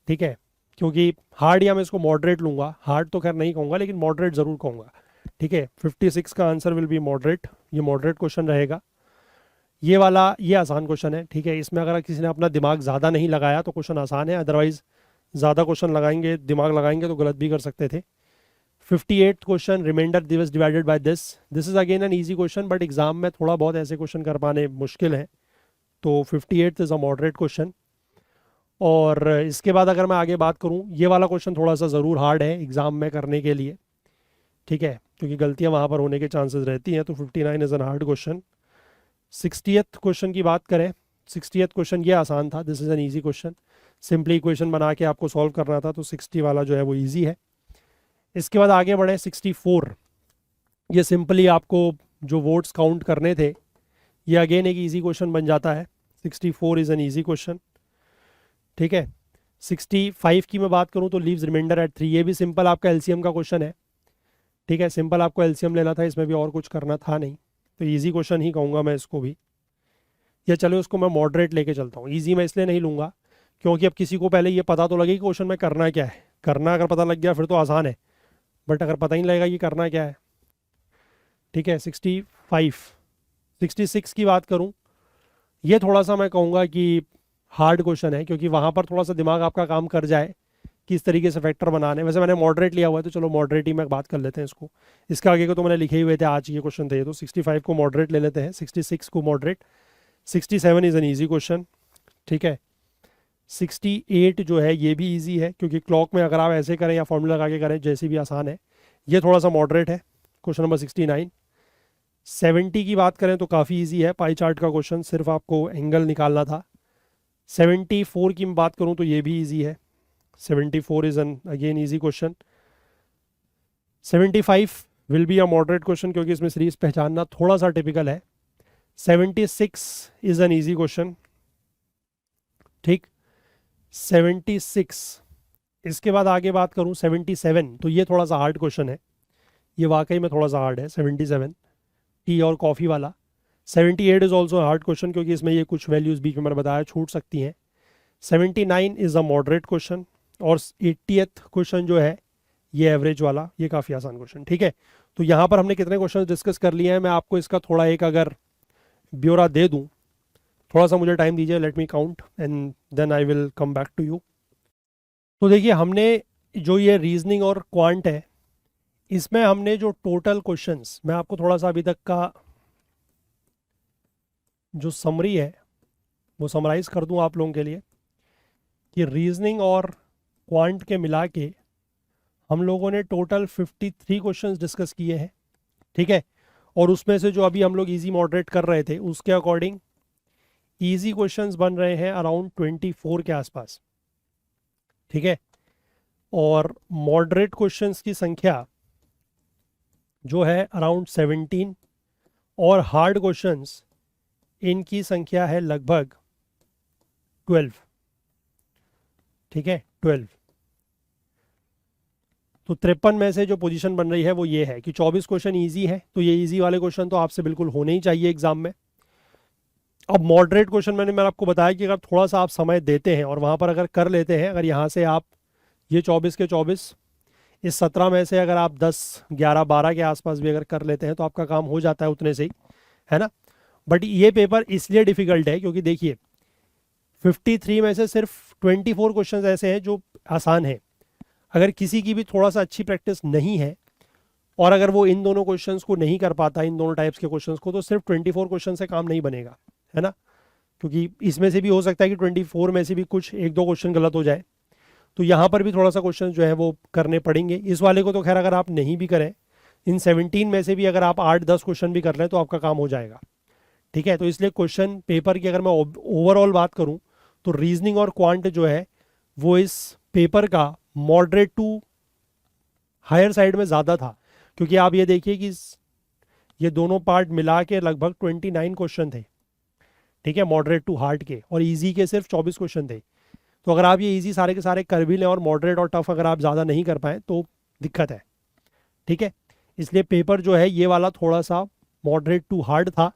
ठीक है, क्योंकि हार्ड या मैं इसको मॉडरेट लूंगा, हार्ड तो खैर नहीं कहूँगा लेकिन मॉडरेट ज़रूर कहूँगा। ठीक है, 56 का आंसर विल बी मॉडरेट, ये मॉडरेट क्वेश्चन रहेगा। ये वाला ये आसान क्वेश्चन है। ठीक है, इसमें अगर किसी ने अपना दिमाग ज़्यादा नहीं लगाया तो क्वेश्चन आसान है, अदरवाइज ज़्यादा क्वेश्चन लगाएंगे दिमाग लगाएंगे तो गलत भी कर सकते थे। 58th क्वेश्चन, रिमाइंडर दिवस divided by this, this is again an easy question but exam में थोड़ा बहुत ऐसे क्वेश्चन कर पाने मुश्किल है, तो 58th is a moderate question. और इसके बाद अगर मैं आगे बात करूँ, ये वाला क्वेश्चन थोड़ा सा ज़रूर हार्ड है एग्ज़ाम में करने के लिए। ठीक है, क्योंकि गलतियाँ वहाँ पर होने के चांसेस रहती हैं, तो 59 is an hard question. 60th question की बात करें, 60th क्वेश्चन ये आसान था, this is an easy question. Simply equation बना के आपको सॉल्व करना था, तो 60 वाला जो है वो ईजी है। इसके बाद आगे बढ़े 64, ये सिंपली आपको जो वोट्स काउंट करने थे, ये अगेन एक ईजी क्वेश्चन बन जाता है। 64 इज़ एन ईजी क्वेश्चन। ठीक है, 65 की मैं बात करूँ तो लीव्स रिमाइंडर एट 3, ये भी सिंपल आपका एलसीएम का क्वेश्चन है। ठीक है, सिंपल आपको एलसीएम लेना था, इसमें भी और कुछ करना था नहीं, तो इजी क्वेश्चन ही कहूँगा मैं इसको भी। या चलो इसको मैं मॉडरेट लेके चलता हूँ। इजी मैं इसलिए नहीं लूँगा क्योंकि अब किसी को पहले ये पता तो लगे कि क्वेश्चन में करना क्या है। करना अगर पता लग गया फिर तो आसान है, बट अगर पता ही नहीं लगेगा कि करना क्या है। ठीक है, 65 66 की बात करूँ, ये थोड़ा सा मैं कहूँगा कि हार्ड क्वेश्चन है, क्योंकि वहाँ पर थोड़ा सा दिमाग आपका काम कर जाए किस तरीके से फैक्टर बनाने। वैसे मैंने मॉडरेट लिया हुआ है तो चलो मॉडरेट ही में बात कर लेते हैं इसको। इसके आगे को तो मैंने लिखे ही हुए थे, आज ये क्वेश्चन थे, तो 65 को मॉडरेट ले लेते हैं, 66 को moderate, 67 is an easy question. ठीक है, 68 जो है ये भी इजी है, क्योंकि क्लॉक में अगर आप ऐसे करें या फॉर्मूला लगा के करें जैसे भी आसान है। ये थोड़ा सा मॉडरेट है। Question number 69। 70 की बात करें तो काफ़ी इजी है, पाई चार्ट का क्वेश्चन, सिर्फ आपको एंगल निकालना था। 74 की मैं बात करूं तो ये भी इजी है, 74 is an again easy question. 75 will be a moderate question, क्योंकि इसमें सीरीज पहचानना थोड़ा सा टिपिकल है। 76 इज एन इजी क्वेश्चन। ठीक, 76। इसके बाद आगे बात करूं 77, तो ये थोड़ा सा हार्ड क्वेश्चन है, ये वाकई में थोड़ा सा हार्ड है। 77 टी और कॉफ़ी वाला। 78 इज़ ऑल्सो हार्ड क्वेश्चन, क्योंकि इसमें ये कुछ वैल्यूज़ बीच में मैंने बताया छूट सकती हैं। 79 इज़ अ मॉडरेट क्वेश्चन। और 80th क्वेश्चन जो है ये एवरेज वाला, ये काफ़ी आसान क्वेश्चन। ठीक है, तो यहाँ पर हमने कितने क्वेश्चन डिस्कस कर लिए हैं, मैं आपको इसका थोड़ा एक अगर ब्यौरा दे दूँ, थोड़ा सा मुझे टाइम दीजिए, let me count and then I will come back to you. तो देखिए, हमने जो ये रीजनिंग और क्वांट है, इसमें हमने जो टोटल क्वेश्चंस, मैं आपको थोड़ा सा अभी तक का जो समरी है वो समराइज़ कर दूं आप लोगों के लिए, कि रीजनिंग और क्वांट के मिला के हम लोगों ने टोटल 53 क्वेश्चंस डिस्कस किए हैं। ठीक है, और उसमें से जो अभी हम लोग इजी मॉडरेट कर रहे थे उसके अकॉर्डिंग इजी क्वेश्चंस बन रहे हैं अराउंड 24 के आसपास। ठीक है, और मॉडरेट क्वेश्चंस की संख्या जो है अराउंड 17, और हार्ड क्वेश्चंस इनकी संख्या है लगभग 12। ठीक है, 12। तो 53 में से जो पोजीशन बन रही है वो ये है कि 24 क्वेश्चन इजी है, तो ये इजी वाले क्वेश्चन तो आपसे बिल्कुल होने ही चाहिए एग्जाम में। अब मॉडरेट क्वेश्चन मैंने आपको बताया कि अगर थोड़ा सा आप समय देते हैं और वहाँ पर अगर कर लेते हैं, अगर यहाँ से आप ये 24 के 24, इस 17 में से अगर आप 10, 11, 12 के आसपास भी अगर कर लेते हैं तो आपका काम हो जाता है उतने से ही, है ना। बट ये पेपर इसलिए डिफ़िकल्ट है क्योंकि देखिए 53 में से सिर्फ 24 क्वेश्चन ऐसे हैं जो आसान हैं। अगर किसी की भी थोड़ा सा अच्छी प्रैक्टिस नहीं है और अगर वो इन दोनों क्वेश्चंस को नहीं कर पाता, इन दोनों टाइप्स के क्वेश्चंस को, तो सिर्फ 24 क्वेश्चन से काम नहीं बनेगा, है ना। क्योंकि इसमें से भी हो सकता है कि 24 में से भी कुछ एक दो क्वेश्चन गलत हो जाए, तो यहाँ पर भी थोड़ा सा क्वेश्चन जो है वो करने पड़ेंगे। इस वाले को तो खैर अगर आप नहीं भी करें, इन 17 में से भी अगर आप 8-10 क्वेश्चन भी कर लें तो आपका काम हो जाएगा। ठीक है, तो इसलिए क्वेश्चन पेपर की अगर मैं ओवरऑल बात करूं तो रीजनिंग और क्वांट जो है वो इस पेपर का मॉडरेट टू हायर साइड में ज़्यादा था, क्योंकि आप ये देखिए कि ये दोनों पार्ट मिला के लगभग 29 क्वेश्चन थे। ठीक है, मॉडरेट टू हार्ड के, और इजी के सिर्फ 24 क्वेश्चन थे। तो अगर आप ये इजी सारे के सारे कर भी लें और मॉडरेट और टफ अगर आप ज़्यादा नहीं कर पाएँ तो दिक्कत है। ठीक है, इसलिए पेपर जो है ये वाला थोड़ा सा मॉडरेट टू हार्ड था।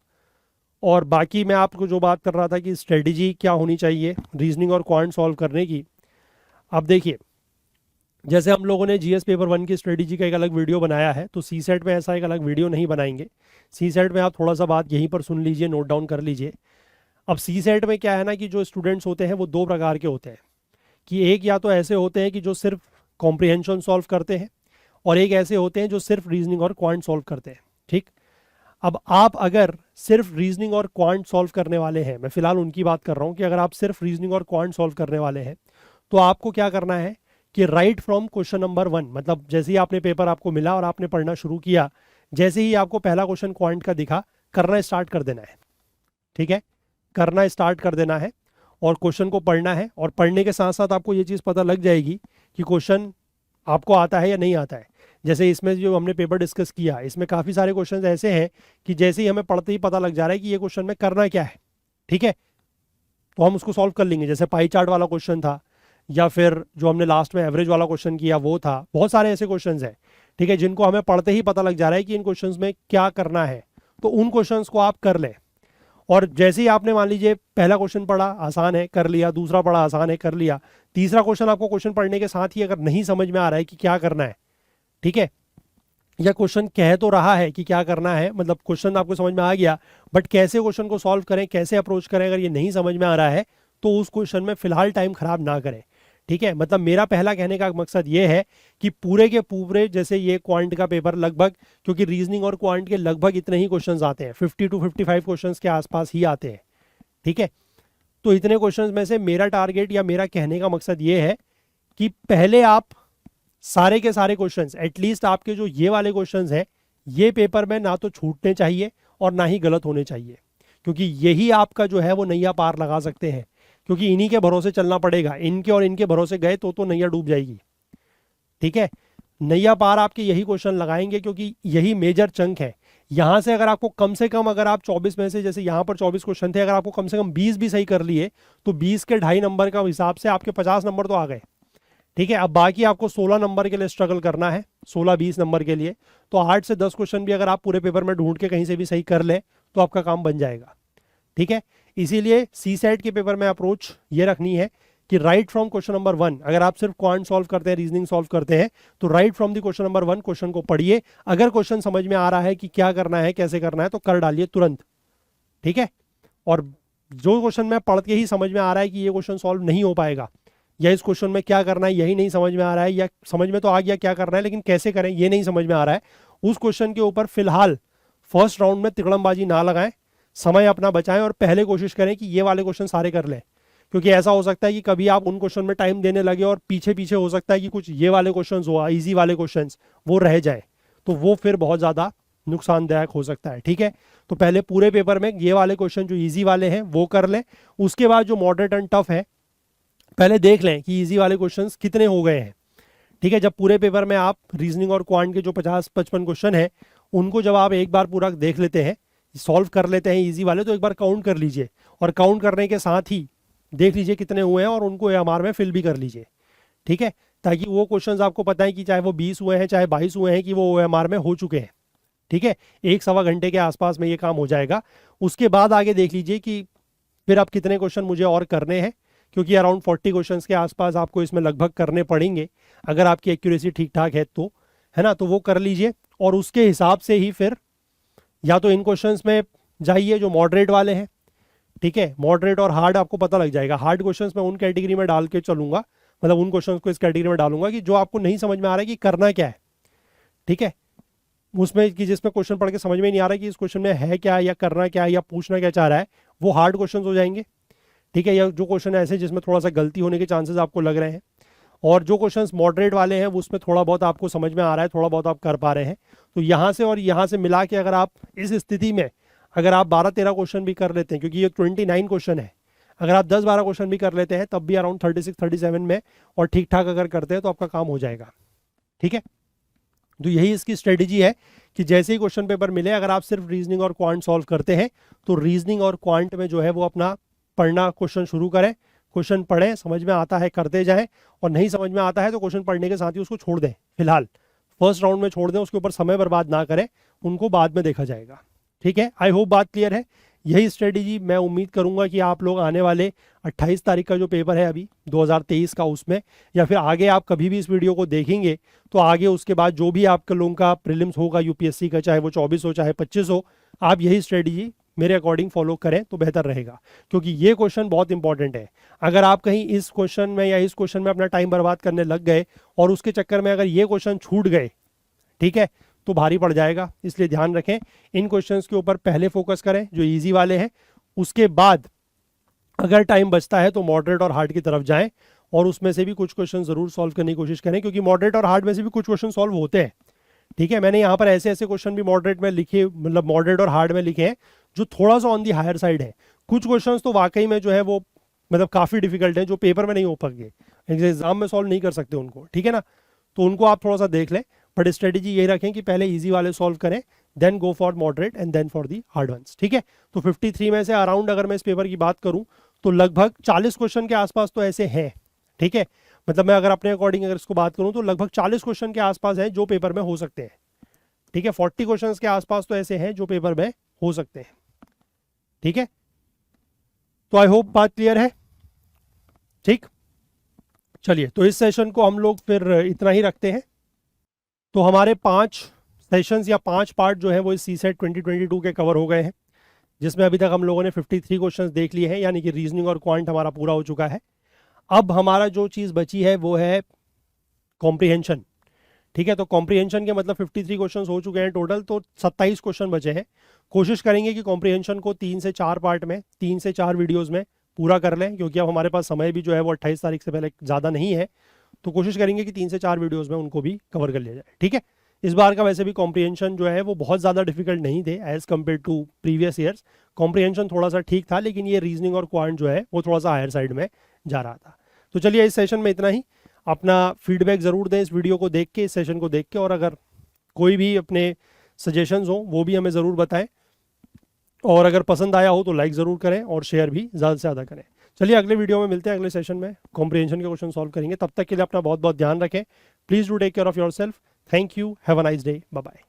और बाकी मैं आपको जो बात कर रहा था कि स्ट्रेटजी क्या होनी चाहिए रीजनिंग और क्वांट सॉल्व करने की। अब देखिए, जैसे हम लोगों ने जीएस पेपर 1 की स्ट्रेटजी का एक अलग वीडियो बनाया है, तो सी सेट में ऐसा एक अलग वीडियो नहीं बनाएंगे। सी सेट में आप थोड़ा सा बात यहीं पर सुन लीजिए, नोट डाउन कर लीजिए। अब सी सेट में क्या है ना कि जो स्टूडेंट्स होते हैं वो दो प्रकार के होते हैं, कि एक या तो ऐसे होते हैं कि जो सिर्फ कॉम्प्रिहेंशन सॉल्व करते हैं, और एक ऐसे होते हैं जो सिर्फ रीजनिंग और क्वांट सॉल्व करते हैं। ठीक, अब आप अगर सिर्फ रीजनिंग और क्वांट सॉल्व करने वाले हैं, मैं फिलहाल उनकी बात कर रहा हूँ कि अगर आप सिर्फ रीजनिंग और क्वांट सॉल्व करने वाले हैं तो आपको क्या करना है कि राइट फ्रॉम क्वेश्चन नंबर 1, मतलब जैसे ही आपने पेपर आपको मिला और आपने पढ़ना शुरू किया, जैसे ही आपको पहला क्वेश्चन क्वांट का दिखा, करना स्टार्ट कर देना है। ठीक है, करना स्टार्ट कर देना है और क्वेश्चन को पढ़ना है, और पढ़ने के साथ साथ आपको ये चीज़ पता लग जाएगी कि क्वेश्चन आपको आता है या नहीं आता है। जैसे इसमें जो हमने पेपर डिस्कस किया, इसमें काफ़ी सारे क्वेश्चन ऐसे हैं कि जैसे ही हमें पढ़ते ही पता लग जा रहा है कि ये क्वेश्चन में करना क्या है। ठीक है, तो हम उसको सॉल्व कर लेंगे। जैसे पाई चार्ट वाला क्वेश्चन था, या फिर जो हमने लास्ट में एवरेज वाला क्वेश्चन किया वो था, बहुत सारे ऐसे क्वेश्चंस हैं। ठीक है, जिनको हमें पढ़ते ही पता लग जा रहा है कि इन क्वेश्चंस में क्या करना है, तो उन क्वेश्चंस को आप कर लें। और जैसे ही आपने मान लीजिए पहला क्वेश्चन पढ़ा आसान है कर लिया, दूसरा पढ़ा आसान है कर लिया, तीसरा क्वेश्चन आपको क्वेश्चन पढ़ने के साथ ही अगर नहीं समझ में आ रहा है कि क्या करना है, ठीक है, या क्वेश्चन कह तो रहा है कि क्या करना है, मतलब क्वेश्चन आपको समझ में आ गया, बट कैसे क्वेश्चन को सॉल्व करें, कैसे अप्रोच करें, अगर ये नहीं समझ में आ रहा है तो उस क्वेश्चन में फिलहाल टाइम खराब ना करें। ठीक है, मतलब मेरा पहला कहने का मकसद ये है कि पूरे के पूरे, जैसे ये क्वांट का पेपर लगभग, क्योंकि रीजनिंग और क्वांट के लगभग इतने ही क्वेश्चंस आते हैं, 50 to 55 क्वेश्चंस के आसपास ही आते हैं। ठीक है, तो इतने क्वेश्चंस में से मेरा टारगेट या मेरा कहने का मकसद ये है कि पहले आप सारे के सारे क्वेश्चंस, एटलीस्ट आपके जो ये वाले क्वेश्चंस हैं, ये पेपर में ना तो छूटने चाहिए और ना ही गलत होने चाहिए, क्योंकि यही आपका जो है वो नैया पार लगा सकते हैं, क्योंकि इन्हीं के भरोसे चलना पड़ेगा। इनके और इनके भरोसे गए तो नैया डूब जाएगी। ठीक है, नैया पार आपके यही क्वेश्चन लगाएंगे, क्योंकि यही मेजर चंक है। यहां से अगर आपको कम से कम, अगर आप 24 में से, जैसे यहां पर 24 क्वेश्चन थे, अगर आपको कम से कम 20 भी सही कर लिए तो 20 के 2.5 नंबर का हिसाब से आपके 50 नंबर तो आ गए। ठीक है, अब बाकी आपको 16 नंबर के लिए स्ट्रगल करना है, 16-20 नंबर के लिए। तो 8 से 10 क्वेश्चन भी अगर आप पूरे पेपर में ढूंढ के कहीं से भी सही कर लें तो आपका काम बन जाएगा। ठीक है, इसीलिए सीसेट के पेपर में अप्रोच ये रखनी है कि राइट फ्रॉम क्वेश्चन नंबर 1, अगर आप सिर्फ क्वांट सॉल्व करते हैं, रीजनिंग सॉल्व करते हैं, तो right from the question number 1 question को पढ़िए। अगर क्वेश्चन समझ में आ रहा है कि क्या करना है, कैसे करना है, तो कर डालिए तुरंत। ठीक है, और जो क्वेश्चन में पढ़ के ही समझ में आ रहा है कि ये क्वेश्चन सॉल्व नहीं हो पाएगा, या इस क्वेश्चन में क्या करना है यही नहीं समझ में आ रहा है, या समझ में तो आ गया क्या करना है लेकिन कैसे करें ये नहीं समझ में आ रहा है, उस क्वेश्चन के ऊपर फिलहाल फर्स्ट राउंड में तिकड़मबाजी ना लगाएं, समय अपना बचाएं और पहले कोशिश करें कि ये वाले क्वेश्चन सारे कर लें। क्योंकि ऐसा हो सकता है कि कभी आप उन क्वेश्चन में टाइम देने लगे और पीछे पीछे हो सकता है कि कुछ ये वाले क्वेश्चन हो, इजी वाले क्वेश्चन वो रह जाए, तो वो फिर बहुत ज़्यादा नुकसानदायक हो सकता है। ठीक है, तो पहले पूरे पेपर में ये वाले क्वेश्चन जो ईजी वाले हैं वो कर लें, उसके बाद जो मॉडरेट एंड टफ है पहले देख लें कि इजी वाले क्वेश्चंस कितने हो गए हैं। ठीक है, जब पूरे पेपर में आप रीजनिंग और क्वांट के जो 50-55 क्वेश्चन हैं उनको जब आप एक बार पूरा देख लेते हैं, सॉल्व कर लेते हैं इजी वाले, तो एक बार काउंट कर लीजिए, और काउंट करने के साथ ही देख लीजिए कितने हुए हैं और उनको AMR में फिल भी कर लीजिए। ठीक है, ताकि वो क्वेश्चंस आपको पता है कि चाहे वो 20 हुए हैं चाहे 22 हुए हैं कि वो OMR में हो चुके हैं। ठीक है, 1-1.25 घंटे के आसपास में ये काम हो जाएगा। उसके बाद आगे देख लीजिए कि फिर आप कितने क्वेश्चन मुझे और करने हैं, क्योंकि अराउंड 40 क्वेश्चंस के आसपास आपको इसमें लगभग करने पड़ेंगे अगर आपकी एक्यूरेसी ठीक ठाक है तो, है ना, तो वो कर लीजिए। और उसके हिसाब से ही फिर या तो इन क्वेश्चंस में जाइए जो मॉडरेट वाले हैं। ठीक है, मॉडरेट और हार्ड आपको पता लग जाएगा। हार्ड क्वेश्चंस मैं उन कैटेगरी में डाल के चलूंगा, मतलब उन क्वेश्चंस को इस कैटेगरी में डालूंगा कि जो आपको नहीं समझ में आ रहा है कि करना क्या है। ठीक है, उसमें कि जिसमें क्वेश्चन पढ़ के समझ में नहीं आ रहा है कि इस क्वेश्चन में है क्या या करना क्या है या पूछना क्या चाह रहा है, वो हार्ड क्वेश्चन हो जाएंगे। ठीक है, या जो क्वेश्चन ऐसे जिसमें थोड़ा सा गलती होने के चांसेस आपको लग रहे हैं, और जो क्वेश्चंस मॉडरेट वाले हैं वो उसमें थोड़ा बहुत आपको समझ में आ रहा है, थोड़ा बहुत आप कर पा रहे हैं, तो यहाँ से और यहाँ से मिला के अगर आप इस स्थिति में अगर आप 12-13 क्वेश्चन भी कर लेते हैं, क्योंकि ये 29 क्वेश्चन है, अगर आप 10-12 क्वेश्चन भी कर लेते हैं तब भी अराउंड 36-37 में और ठीक ठाक अगर करते हैं तो आपका काम हो जाएगा। ठीक है, तो यही इसकी स्ट्रेटेजी है कि जैसे ही क्वेश्चन पेपर मिले, अगर आप सिर्फ रीजनिंग और क्वांट सॉल्व करते हैं तो रीजनिंग और क्वांट में जो है वो अपना पढ़ना क्वेश्चन शुरू करें, क्वेश्चन पढ़ें, समझ में आता है करते जाएं, और नहीं समझ में आता है तो क्वेश्चन पढ़ने के साथ ही उसको छोड़ दें, फिलहाल फर्स्ट राउंड में छोड़ दें, उसके ऊपर समय बर्बाद ना करें, उनको बाद में देखा जाएगा। ठीक है, आई होप बात क्लियर है। यही स्ट्रेटेजी मैं उम्मीद करूंगा कि आप लोग आने वाले 28 तारीख का जो पेपर है अभी 2023 का, उसमें या फिर आगे आप कभी भी इस वीडियो को देखेंगे तो आगे उसके बाद जो भी आपके लोगों का प्रीलिम्स होगा यूपीएससी का, चाहे वो 24 हो चाहे 25 हो, आप यही स्ट्रेटेजी मेरे अकॉर्डिंग फॉलो करें तो बेहतर रहेगा, क्योंकि ये क्वेश्चन बहुत इंपॉर्टेंट है। अगर आप कहीं इस क्वेश्चन में या इस क्वेश्चन में अपना टाइम बर्बाद करने लग गए और उसके चक्कर में अगर ये क्वेश्चन छूट गए, ठीक है, तो भारी पड़ जाएगा। इसलिए ध्यान रखें, इन क्वेश्चंस के ऊपर पहले फोकस करें जो इजी वाले हैं, उसके बाद अगर टाइम बचता है तो मॉडरेट और हार्ड की तरफ जाएं और उसमें से भी कुछ क्वेश्चन जरूर सॉल्व करने की कोशिश करें, क्योंकि मॉडरेट और हार्ड में से भी कुछ क्वेश्चन सॉल्व होते हैं। ठीक है, मैंने यहाँ पर ऐसे ऐसे क्वेश्चन भी मॉडरेट में लिखे, मतलब मॉडरेट और हार्ड में लिखे हैं जो थोड़ा सा ऑन दी हायर साइड है। कुछ क्वेश्चंस तो वाकई में जो है वो मतलब काफ़ी डिफिकल्ट है, जो पेपर में नहीं हो पाएंगे, एग्जाम में सॉल्व नहीं कर सकते उनको। ठीक है ना, तो उनको आप थोड़ा सा देख लें, बट स्ट्रेटेजी यही रखें कि पहले इजी वाले सॉल्व करें, then go for moderate and then for the hard ones. ठीक है, तो 53 में से अराउंड अगर मैं इस पेपर की बात करूं तो लगभग 40 क्वेश्चन के आसपास तो ऐसे हैं। ठीक है, मतलब मैं अगर अपने अकॉर्डिंग अगर इसको बात करूं तो लगभग 40 क्वेश्चन के आसपास है जो पेपर में हो सकते हैं, ठीक है। 40 क्वेश्चन के आसपास तो ऐसे हैं जो पेपर में हो सकते हैं, ठीक है। तो आई होप बात क्लियर है, ठीक। चलिए, तो इस सेशन को हम लोग फिर इतना ही रखते हैं। तो हमारे 5 सेशंस या 5 पार्ट जो है वो इस CSET 2022 के कवर हो गए हैं, जिसमें अभी तक हम लोगों ने 53 क्वेश्चंस देख लिए हैं, यानी कि रीजनिंग और क्वांट हमारा पूरा हो चुका है। अब हमारा जो चीज़ बची है वो है कॉम्प्रिहेंशन, ठीक है। तो कॉम्प्रिहेंशन के मतलब 53 क्वेश्चंस हो चुके हैं टोटल, तो 27 क्वेश्चन बचे हैं। कोशिश करेंगे कि कॉम्प्रिहेंशन को 3 से 4 पार्ट में, 3 से 4 वीडियोज़ में पूरा कर लें, क्योंकि अब हमारे पास समय भी जो है वो 28 तारीख से पहले ज़्यादा नहीं है। तो कोशिश करेंगे कि 3 से 4 वीडियोज़ में उनको भी कवर कर लिया जाए, ठीक है। इस बार का वैसे भी कॉम्प्रिहेंशन जो है वो बहुत ज़्यादा डिफिकल्ट नहीं थे as compare to previous years. Comprehension थोड़ा सा ठीक था, लेकिन ये रीजनिंग और क्वांट जो है वो थोड़ा सा हायर साइड में जा रहा था। तो चलिए, इस सेशन में इतना ही। अपना फीडबैक ज़रूर दें इस वीडियो को देख के, इस सेशन को देख के, और अगर कोई भी अपने सजेशंस हो वो भी हमें ज़रूर बताएं, और अगर पसंद आया हो तो लाइक ज़रूर करें और शेयर भी ज़्यादा से ज़्यादा करें। चलिए, अगले वीडियो में मिलते हैं, अगले सेशन में कॉम्प्रिहेंशन के क्वेश्चन सॉल्व करेंगे। तब तक के लिए अपना बहुत बहुत ध्यान रखें। Please do take care of yourself. Thank you, have a nice day, bye bye.